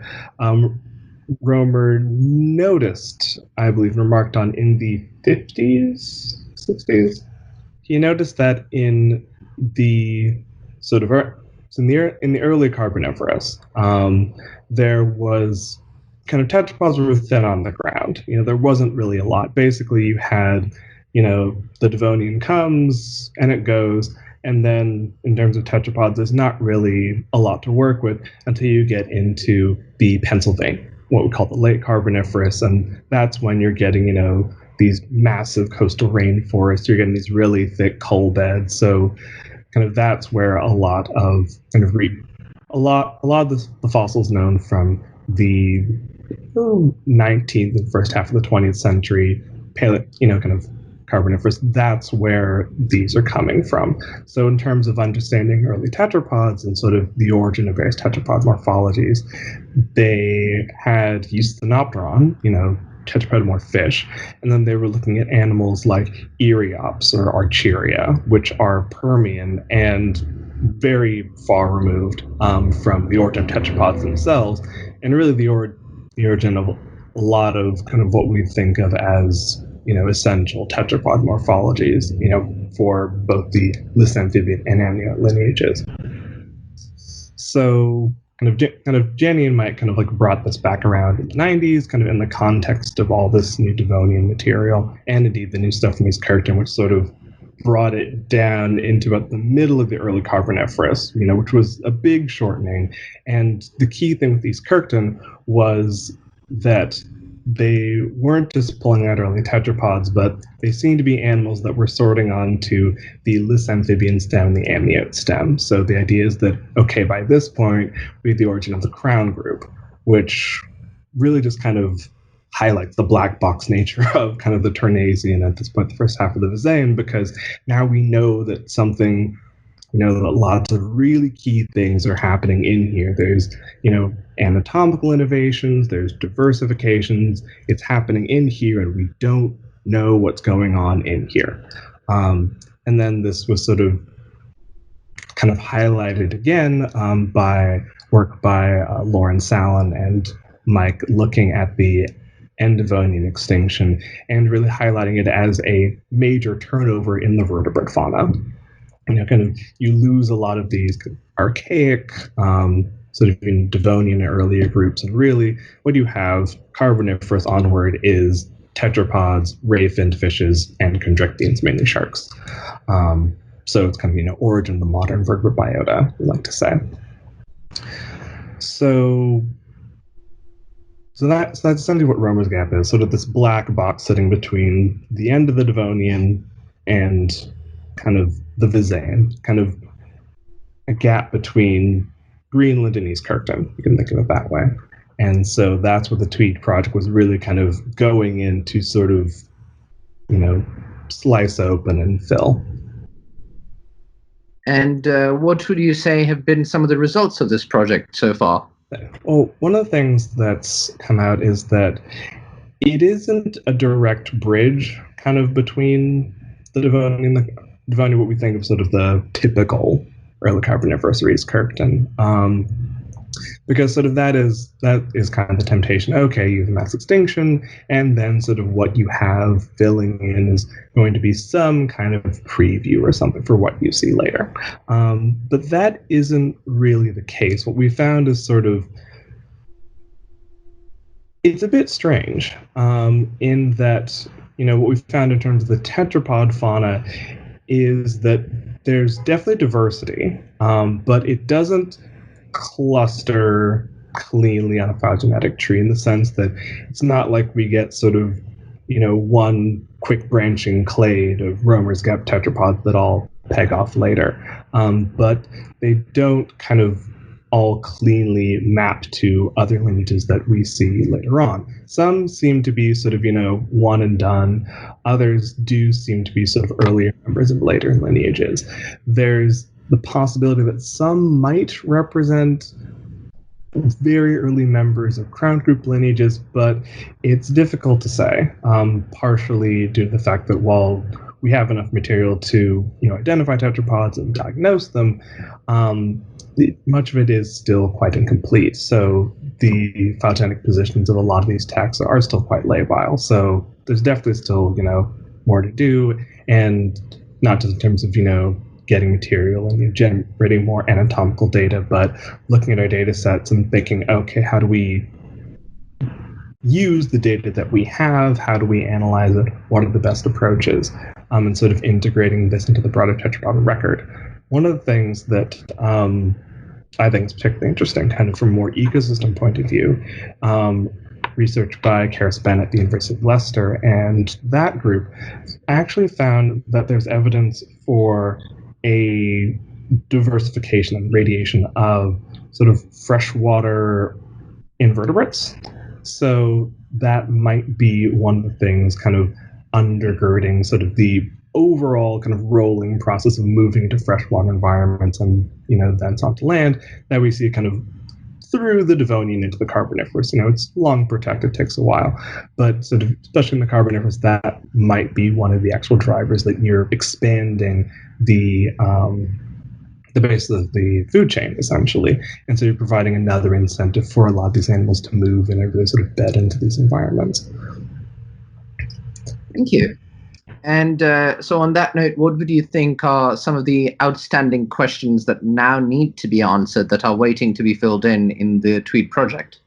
Romer noticed, I believe, remarked on in the 50s, 60s. He noticed that in the sort of in the early Carboniferous, there was kind of tetrapods were thin on the ground. There wasn't really a lot. Basically, you had, the Devonian comes and it goes, and then in terms of tetrapods, there's not really a lot to work with until you get into the Pennsylvania, what we call the late Carboniferous, and that's when you're getting, these massive coastal rainforests. You're getting these really thick coal beds. So kind of that's where a lot of kind of a lot of the fossils known from the 19th and first half of the 20th century, kind of Carboniferous, that's where these are coming from. So in terms of understanding early tetrapods and sort of the origin of various tetrapod morphologies, they had Eusthenopteron, tetrapodomorph fish, and then they were looking at animals like Eriops or Archeria, which are Permian and very far removed from the origin of tetrapods themselves, and really the origin of a lot of kind of what we think of as essential tetrapod morphologies, for both the lissamphibian and amniote lineages. So kind of Jenny and Mike kind of like brought this back around in the 90s, kind of in the context of all this new Devonian material, and indeed the new stuff from East Kirkton, which sort of brought it down into about the middle of the early Carboniferous, which was a big shortening. And the key thing with East Kirkton was that they weren't just pulling out early tetrapods, but they seemed to be animals that were sorting on to the lissamphibian stem and the amniote stem. So the idea is that, okay, by this point, we have the origin of the crown group, which really just kind of highlights the black box nature of kind of the Turnasian, at this point, the first half of the Visaean, because now we know that that lots of really key things are happening in here. There's, anatomical innovations, there's diversifications, it's happening in here, and we don't know what's going on in here. And then this was sort of kind of highlighted again by work by Lauren Sallin and Mike looking at the End-Devonian extinction and really highlighting it as a major turnover in the vertebrate fauna. You lose a lot of these archaic, sort of Devonian earlier groups, and really what you have Carboniferous onward is tetrapods, ray-finned fishes, and chondrichthyans, mainly sharks. So it's kind of origin of the modern vertebrate biota, we like to say. So that's essentially what Romer's gap is, sort of this black box sitting between the end of the Devonian and kind of the Visaean, kind of a gap between Greenland and East Kirkton. You can think of it that way. And so that's what the Tweed project was really kind of going in to sort of, slice open and fill. And what would you say have been some of the results of this project so far? Well, one of the things that's come out is that it isn't a direct bridge kind of between the Devonian and Devonian, what we think of sort of the typical early Carboniferous or East Kirkton. Because sort of that is kind of the temptation. Okay, you have mass extinction, and then sort of what you have filling in is going to be some kind of preview or something for what you see later. But that isn't really the case. What we found is sort of, it's a bit strange in that, what we found in terms of the tetrapod fauna is that there's definitely diversity, but it doesn't cluster cleanly on a phylogenetic tree in the sense that it's not like we get sort of, one quick branching clade of Romer's gap tetrapods that all peg off later. But they don't kind of all cleanly map to other lineages that we see later on. Some seem to be sort of, one and done. Others do seem to be sort of earlier members of later lineages. There's the possibility that some might represent very early members of crown group lineages, but it's difficult to say, partially due to the fact that while we have enough material to identify tetrapods and diagnose them, much of it is still quite incomplete. So the phylogenetic positions of a lot of these taxa are still quite labile. So there's definitely still more to do, and not just in terms of getting material and generating more anatomical data, but looking at our data sets and thinking, okay, how do we use the data that we have? How do we analyze it? What are the best approaches? And sort of integrating this into the broader tetrapod record. One of the things that I think is particularly interesting, kind of from a more ecosystem point of view, research by Karis Ben at the University of Leicester, and that group actually found that there's evidence for a diversification and radiation of sort of freshwater invertebrates. So that might be one of the things kind of undergirding sort of the overall kind of rolling process of moving into freshwater environments and, thence onto land, that we see kind of through the Devonian into the Carboniferous. It's long protected, takes a while, but sort of, especially in the Carboniferous, that might be one of the actual drivers that you're expanding the base of the food chain, essentially. And so you're providing another incentive for a lot of these animals to move and really sort of bed into these environments. Thank you. And so on that note, what would you think are some of the outstanding questions that now need to be answered that are waiting to be filled in the Tweed project?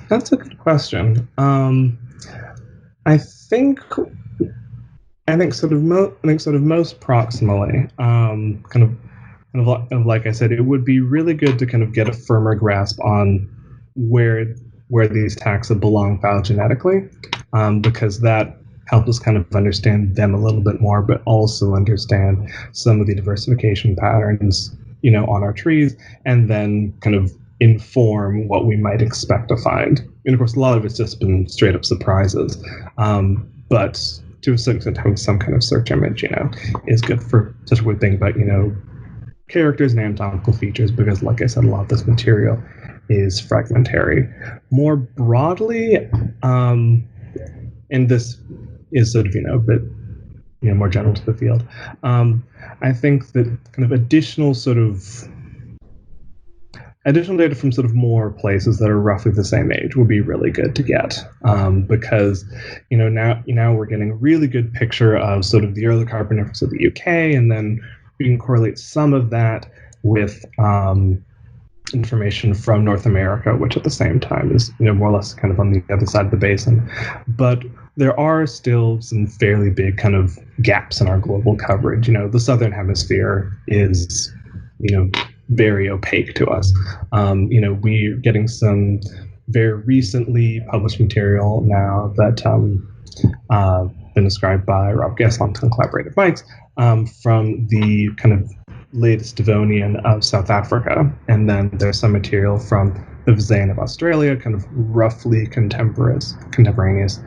That's a good question. I think sort of most proximally, kind of like I said, it would be really good to kind of get a firmer grasp on where these taxa belong phylogenetically, because that helps us kind of understand them a little bit more, but also understand some of the diversification patterns, on our trees, and then kind of inform what we might expect to find. And of course, a lot of it's just been straight up surprises, but to a certain extent, having some kind of search image, is good for such a weird thing about, characters and anatomical features, because like I said, a lot of this material is fragmentary. More broadly, and this is sort of, a bit, more general to the field, I think that kind of additional data from sort of more places that are roughly the same age would be really good to get, because now we're getting a really good picture of sort of the early Carboniferous of the UK, and then we can correlate some of that with information from North America, which at the same time is more or less kind of on the other side of the basin. But there are still some fairly big kind of gaps in our global coverage. The southern hemisphere is very opaque to us. We're getting some very recently published material now that been described by Rob Geslant and Collaborative Mikes, from the kind of latest Devonian of South Africa. And then there's some material from the Visayan of Australia, kind of roughly contemporaneous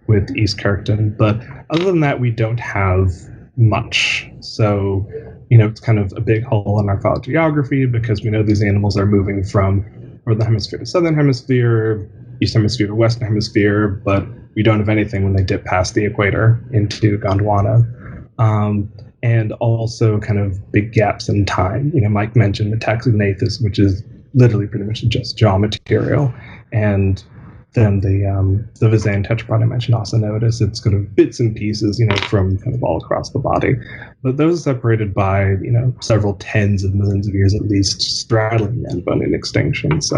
with East Kirkton. But other than that, we don't have much. So, it's kind of a big hole in our phylogeography, because we know these animals are moving from northern hemisphere to southern hemisphere, eastern hemisphere to western hemisphere, but we don't have anything when they dip past the equator into Gondwana. And also kind of big gaps in time. Mike mentioned the Taxognathus, which is literally pretty much just jaw material. And then the Visayan tetrapod I mentioned also notice it's kind of bits and pieces, from kind of all across the body. But those are separated by, several tens of millions of years at least, straddling the Devonian extinction. So,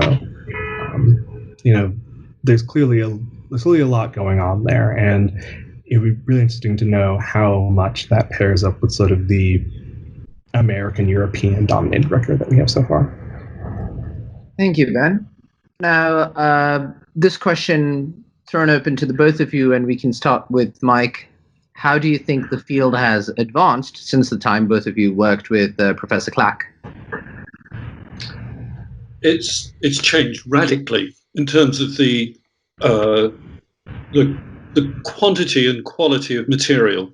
there's clearly a lot going on there, and it would be really interesting to know how much that pairs up with sort of the American-European dominated record that we have so far. Thank you, Ben. Now, this question thrown open to the both of you, and we can start with Mike. How do you think the field has advanced since the time both of you worked with Professor Clack? it's changed radically in terms of the quantity and quality of material.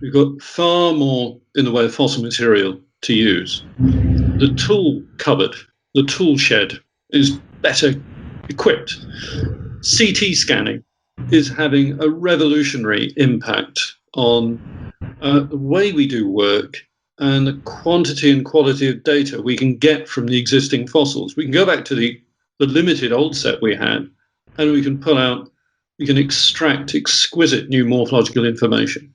We've got far more in the way of fossil material to use. The tool cupboard, the tool shed is better equipped. CT scanning is having a revolutionary impact on the way we do work and the quantity and quality of data we can get from the existing fossils. We can go back to the limited old set we had, and we can extract exquisite new morphological information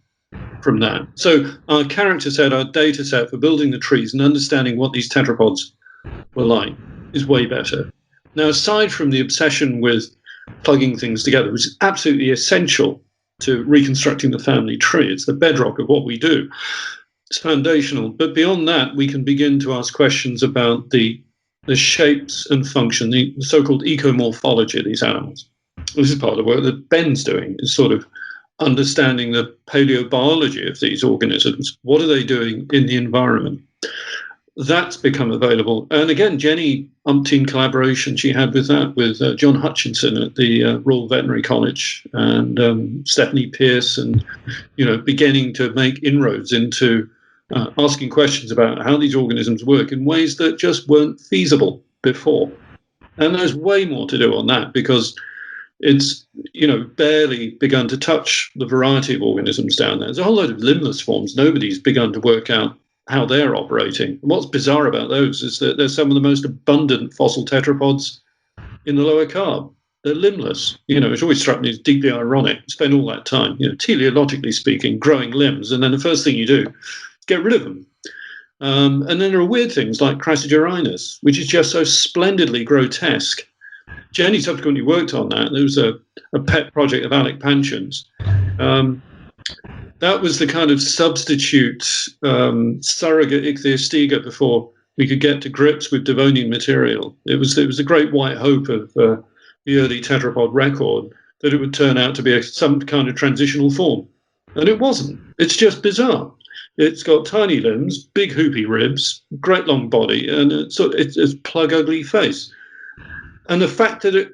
from that. So our character set, our data set for building the trees and understanding what these tetrapods were like is way better. Now, aside from the obsession with plugging things together, which is absolutely essential to reconstructing the family tree, it's the bedrock of what we do. It's foundational. But beyond that, we can begin to ask questions about the shapes and function, the so-called ecomorphology of these animals. This is part of the work that Ben's doing, is sort of understanding the paleobiology of these organisms. What are they doing in the environment? That's become available. And again, Jenny, umpteen collaboration she had with that, with John Hutchinson at the Royal Veterinary College, and Stephanie Pearce, and, beginning to make inroads into asking questions about how these organisms work in ways that just weren't feasible before. And there's way more to do on that, because it's, barely begun to touch the variety of organisms down there. There's a whole load of limbless forms. Nobody's begun to work out how they're operating. And what's bizarre about those is that they're some of the most abundant fossil tetrapods in the lower carb. They're limbless. It's always struck me as deeply ironic. Spend all that time, teleologically speaking, growing limbs, and then the first thing you do is get rid of them. And then there are weird things like Crassigyrinus, which is just so splendidly grotesque. Jenny subsequently worked on that. There was a pet project of Alec Panchin's. That was the kind of substitute surrogate Acanthostega before we could get to grips with Devonian material. It was the great white hope of the early tetrapod record that it would turn out to be some kind of transitional form. And it wasn't. It's just bizarre. It's got tiny limbs, big hoopy ribs, great long body, and it's plug ugly face. And the fact that it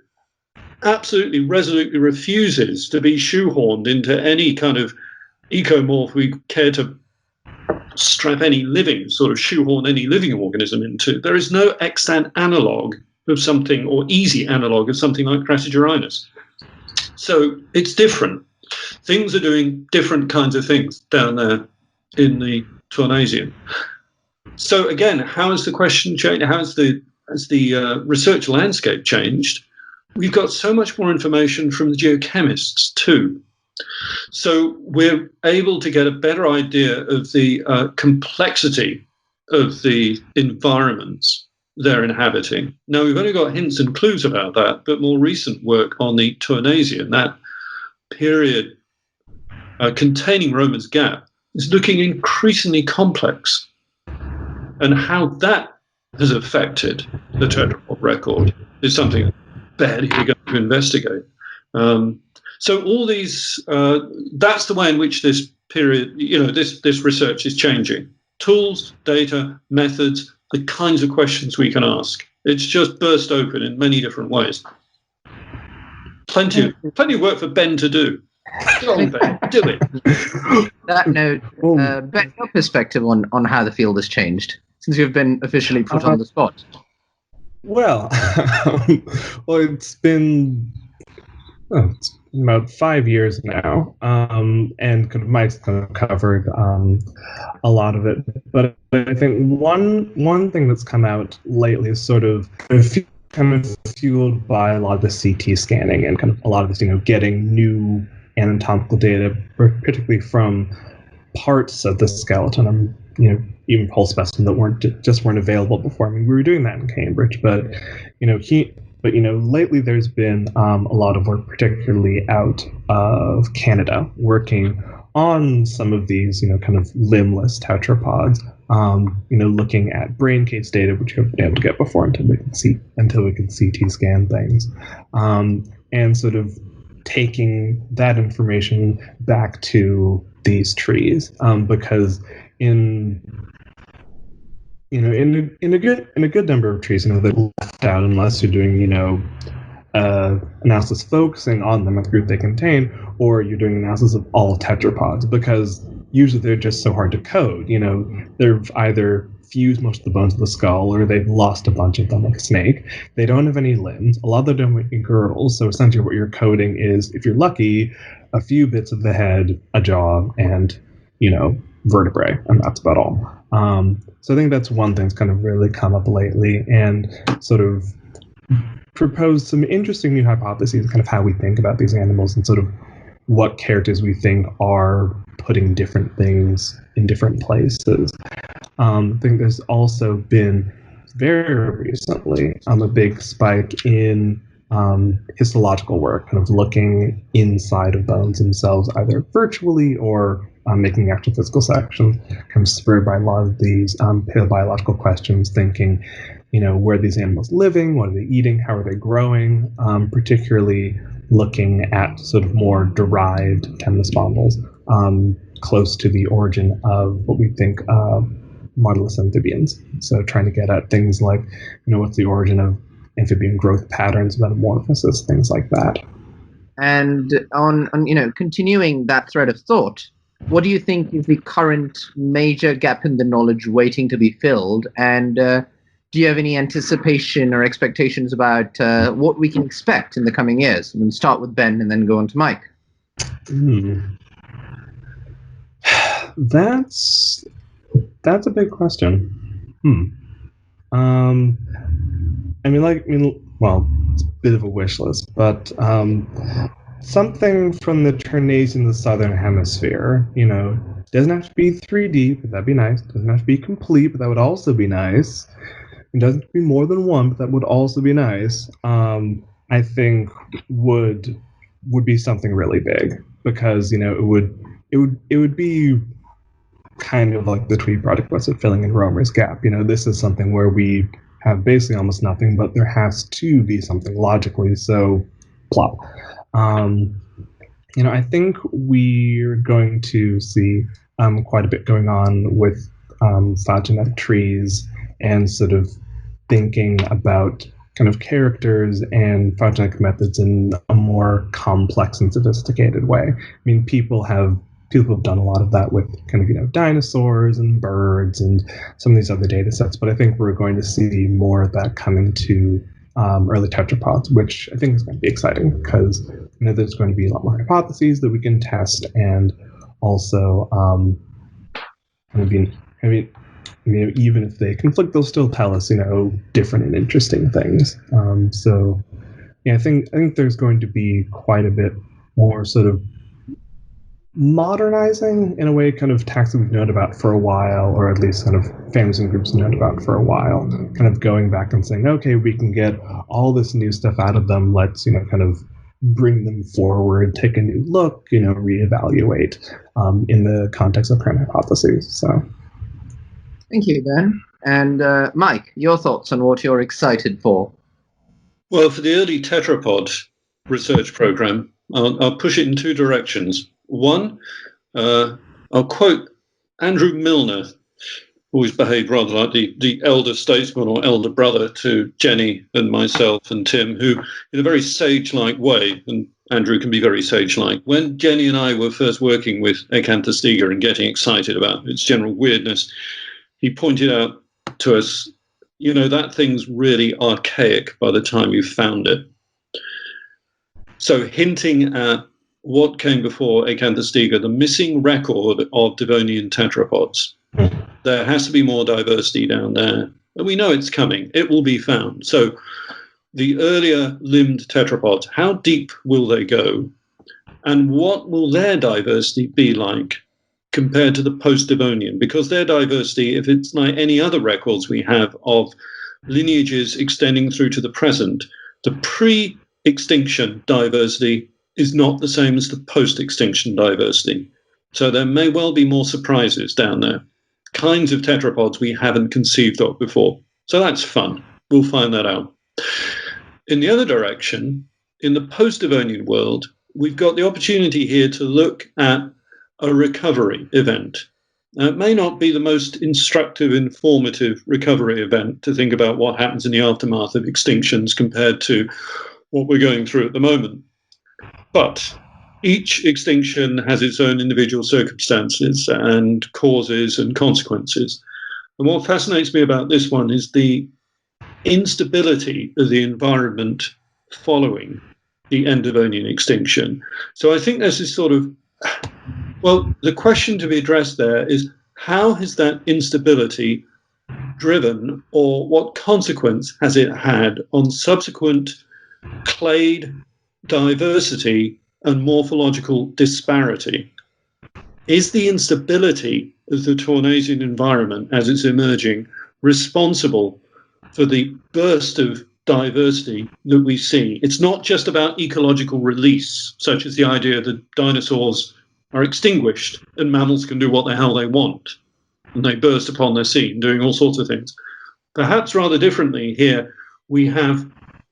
absolutely resolutely refuses to be shoehorned into any kind of ecomorph we care to strap any living, sort of shoehorn any living organism into. There is no extant analogue of something, or easy analogue of something like Crassigyrinus. So it's different. Things are doing different kinds of things down there in the Tournaisian. So again, how has the question changed? How has the research landscape changed? We've got so much more information from the geochemists too. So we're able to get a better idea of the complexity of the environments they're inhabiting. Now, we've only got hints and clues about that, but more recent work on the Tournaisian, that period containing Roman's Gap, is looking increasingly complex. And how that has affected the tetrapod record is something barely begun to investigate. So all these, that's the way in which this period, this research is changing. Tools, data, methods, the kinds of questions we can ask. It's just burst open in many different ways. Plenty of work for Ben to do. Go on, Ben, do it. That note, Ben, your perspective on how the field has changed since you've been officially put on the spot. Well, it's been about 5 years now, and Mike's kind of covered a lot of it. But I think one thing that's come out lately is sort of kind of fueled by a lot of the CT scanning and kind of a lot of this, getting new anatomical data, particularly from parts of the skeleton, even whole specimens that weren't available before. I mean, we were doing that in Cambridge, but lately there's been a lot of work, particularly out of Canada, working on some of these, kind of limbless tetrapods. Looking at brain case data, which we haven't been able to get before until we can CT scan things, and sort of taking that information back to these trees, because in in a good number of trees, they're left out unless you're doing, analysis focusing on the group they contain, or you're doing analysis of all tetrapods, because usually they're just so hard to code. They've either fused most of the bones of the skull, or they've lost a bunch of them, like a snake. They don't have any limbs. A lot of them don't have any girdles, so essentially what you're coding is, if you're lucky, a few bits of the head, a jaw, and, vertebrae, and that's about all. So I think that's one thing that's kind of really come up lately, and sort of proposed some interesting new hypotheses, kind of how we think about these animals and sort of what characters we think are putting different things in different places. I think there's also been very recently a big spike in histological work, kind of looking inside of bones themselves, either virtually or making actual physical sections, kind of spurred by a lot of these paleobiological questions, thinking, where are these animals living? What are they eating? How are they growing? Particularly looking at sort of more derived temnospondyls, close to the origin of what we think modelless amphibians. So trying to get at things like, what's the origin of amphibian growth patterns, metamorphosis, things like that. And on continuing that thread of thought, what do you think is the current major gap in the knowledge waiting to be filled? And do you have any anticipation or expectations about what we can expect in the coming years? We'll start with Ben and then go on to Mike. That's a big question. Well, it's a bit of a wish list, but something from the Ternate in the southern hemisphere, doesn't have to be 3D, but that'd be nice. Doesn't have to be complete, but that would also be nice. It doesn't have to be more than one, but that would also be nice. I think would be something really big, because it would be kind of like the Tweed project was at filling in Romer's gap. This is something where we have basically almost nothing, but there has to be something logically so plop. I think we're going to see quite a bit going on with phylogenetic trees, and sort of thinking about kind of characters and phylogenetic methods in a more complex and sophisticated way. People have done a lot of that with kind of, dinosaurs and birds and some of these other data sets, but I think we're going to see more of that coming to early tetrapods, which I think is going to be exciting, because there's going to be a lot more hypotheses that we can test, and also even if they conflict, they'll still tell us different and interesting things. I think there's going to be quite a bit more sort of modernizing, in a way, kind of taxa we've known about for a while, or at least kind of families and groups known about for a while, kind of going back and saying, okay, we can get all this new stuff out of them, let's kind of bring them forward, take a new look, reevaluate in the context of current hypotheses. So thank you, Ben. And Mike, your thoughts on what you're excited for? Well, for the early tetrapod research program, I'll push it in two directions. One, I'll quote Andrew Milner, always behaved rather like the elder statesman or elder brother to Jenny and myself and Tim, who, in a very sage-like way, and Andrew can be very sage-like, when Jenny and I were first working with Acanthostega and getting excited about its general weirdness, he pointed out to us, that thing's really archaic by the time you've found it. So hinting at what came before Acanthostega, the missing record of Devonian tetrapods. There has to be more diversity down there. And we know it's coming. It will be found. So the earlier limbed tetrapods, how deep will they go? And what will their diversity be like compared to the post-Devonian? Because their diversity, if it's like any other records we have of lineages extending through to the present, the pre-extinction diversity is not the same as the post-extinction diversity. So there may well be more surprises down there, kinds of tetrapods we haven't conceived of before. So that's fun. We'll find that out. In the other direction, in the post-Devonian world, we've got the opportunity here to look at a recovery event. It may not be the most instructive, informative recovery event to think about what happens in the aftermath of extinctions compared to what we're going through at the moment. But each extinction has its own individual circumstances and causes and consequences. And what fascinates me about this one is the instability of the environment following the Devonian extinction. So I think there's this sort of, well, the question to be addressed there is, how has that instability driven, or what consequence has it had on subsequent clade diversity and morphological disparity? Is the instability of the Tournasian environment as it's emerging responsible for the burst of diversity that we see? It's not just about ecological release, such as the idea that dinosaurs are extinguished and mammals can do what the hell they want, and they burst upon the scene doing all sorts of things. Perhaps rather differently here, we have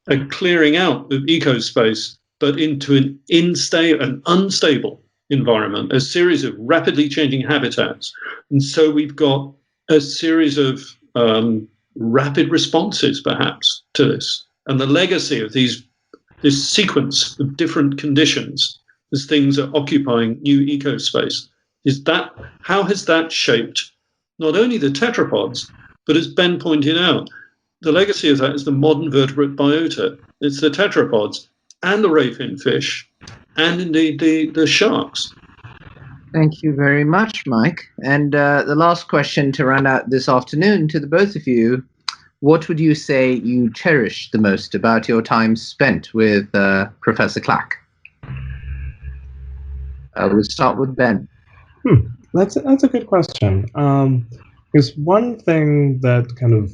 a clearing out of ecospace, but into an unstable environment, a series of rapidly changing habitats. And so we've got a series of rapid responses, perhaps, to this. And the legacy of this sequence of different conditions as things are occupying new ecospace, how has that shaped not only the tetrapods, but as Ben pointed out, the legacy of that is the modern vertebrate biota. It's the tetrapods and the ray fin fish, and indeed the sharks. Thank you very much, Mike. And the last question to round out this afternoon to the both of you, what would you say you cherish the most about your time spent with Professor Clack? We'll start with Ben. That's a good question. There's one thing that kind of,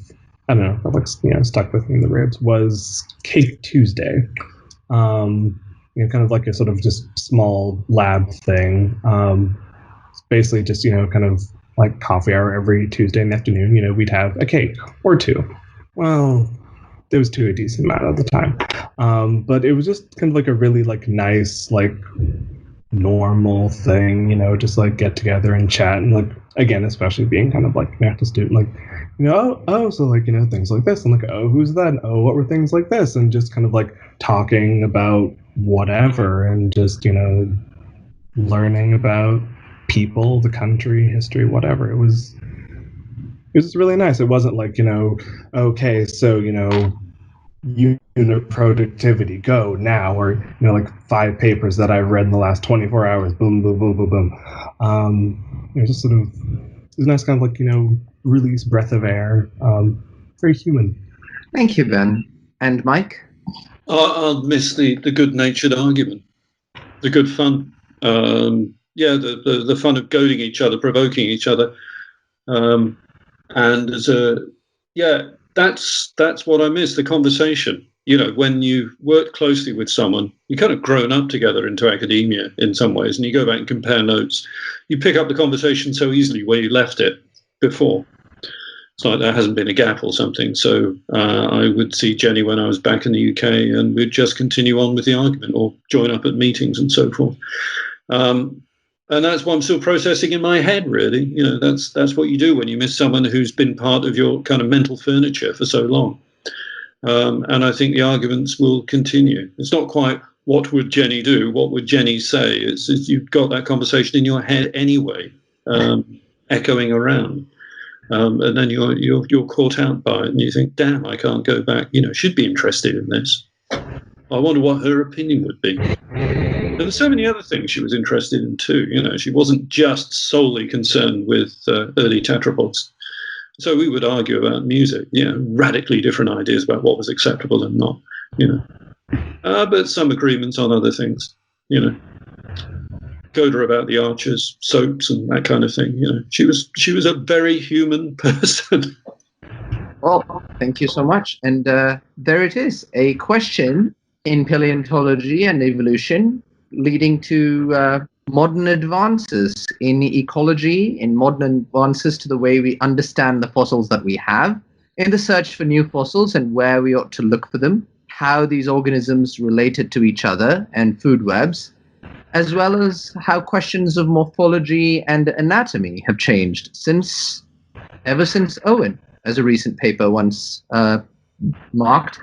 I don't know, that stuck with me in the ribs was Cake Tuesday. Kind of like a sort of just small lab thing. It's basically just, kind of like coffee hour every Tuesday in the afternoon. We'd have a cake or two. Well, there was two a decent amount at the time. But it was just kind of like a really nice, normal thing, just get together and chat, and again, especially being kind of an active student, so things like this, and oh, who's that? And, oh, what were things like this? And just kind of talking about whatever, and just learning about people, the country, history, whatever. It was just really nice. It wasn't okay, so unit productivity, go now, or 5 papers that I've read in the last 24 hours, boom, boom, boom, boom, boom. Just sort of, it was nice, kind of release breath of air. Very human. Thank you, Ben. And Mike? I'll miss the good-natured argument, the good fun. The fun of goading each other, provoking each other, and that's what I miss, the conversation. When you work closely with someone, you kind of grown up together into academia in some ways, and you go back and compare notes. You pick up the conversation so easily where you left it before. It's like there hasn't been a gap or something. So I would see Jenny when I was back in the UK, and we'd just continue on with the argument or join up at meetings and so forth. And that's what I'm still processing in my head, really. That's what you do when you miss someone who's been part of your kind of mental furniture for so long. And I think the arguments will continue. It's not quite what would Jenny do, what would Jenny say. It's you've got that conversation in your head anyway, echoing around. And then you're caught out by it, and you think, damn, I can't go back. She'd be interested in this. I wonder what her opinion would be. And there's so many other things she was interested in too. She wasn't just solely concerned with early tetrapods. So we would argue about music, radically different ideas about what was acceptable and not, but some agreements on other things, Goda about the archers, soaps, and that kind of thing. She was a very human person. Well, thank you so much. And there it is, a question in paleontology and evolution leading to modern advances in ecology, in modern advances to the way we understand the fossils that we have, in the search for new fossils and where we ought to look for them, how these organisms related to each other and food webs, as well as how questions of morphology and anatomy have changed ever since Owen, as a recent paper once marked.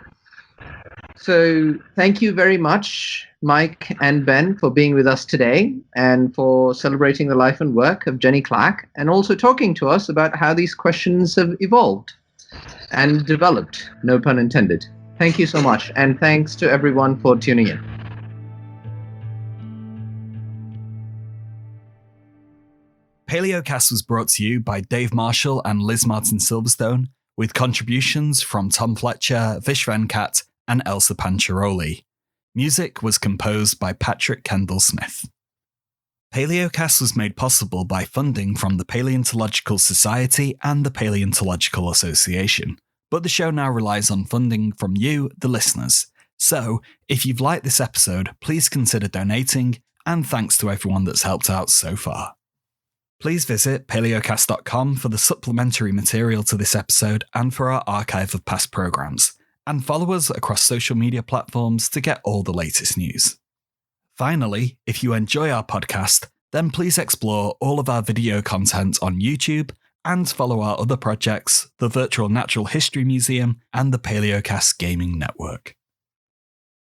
So thank you very much, Mike and Ben, for being with us today and for celebrating the life and work of Jenny Clack, and also talking to us about how these questions have evolved and developed, no pun intended. Thank you so much, and thanks to everyone for tuning in. Paleocast was brought to you by Dave Marshall and Liz Martin Silverstone, with contributions from Tom Fletcher, Vish Venkat, and Elsa Pancharoli. Music was composed by Patrick Kendall Smith. Paleocast was made possible by funding from the Paleontological Society and the Paleontological Association, but the show now relies on funding from you, the listeners. So, if you've liked this episode, please consider donating, and thanks to everyone that's helped out so far. Please visit paleocast.com for the supplementary material to this episode and for our archive of past programs, and follow us across social media platforms to get all the latest news. Finally, if you enjoy our podcast, then please explore all of our video content on YouTube and follow our other projects, the Virtual Natural History Museum and the Paleocast Gaming Network.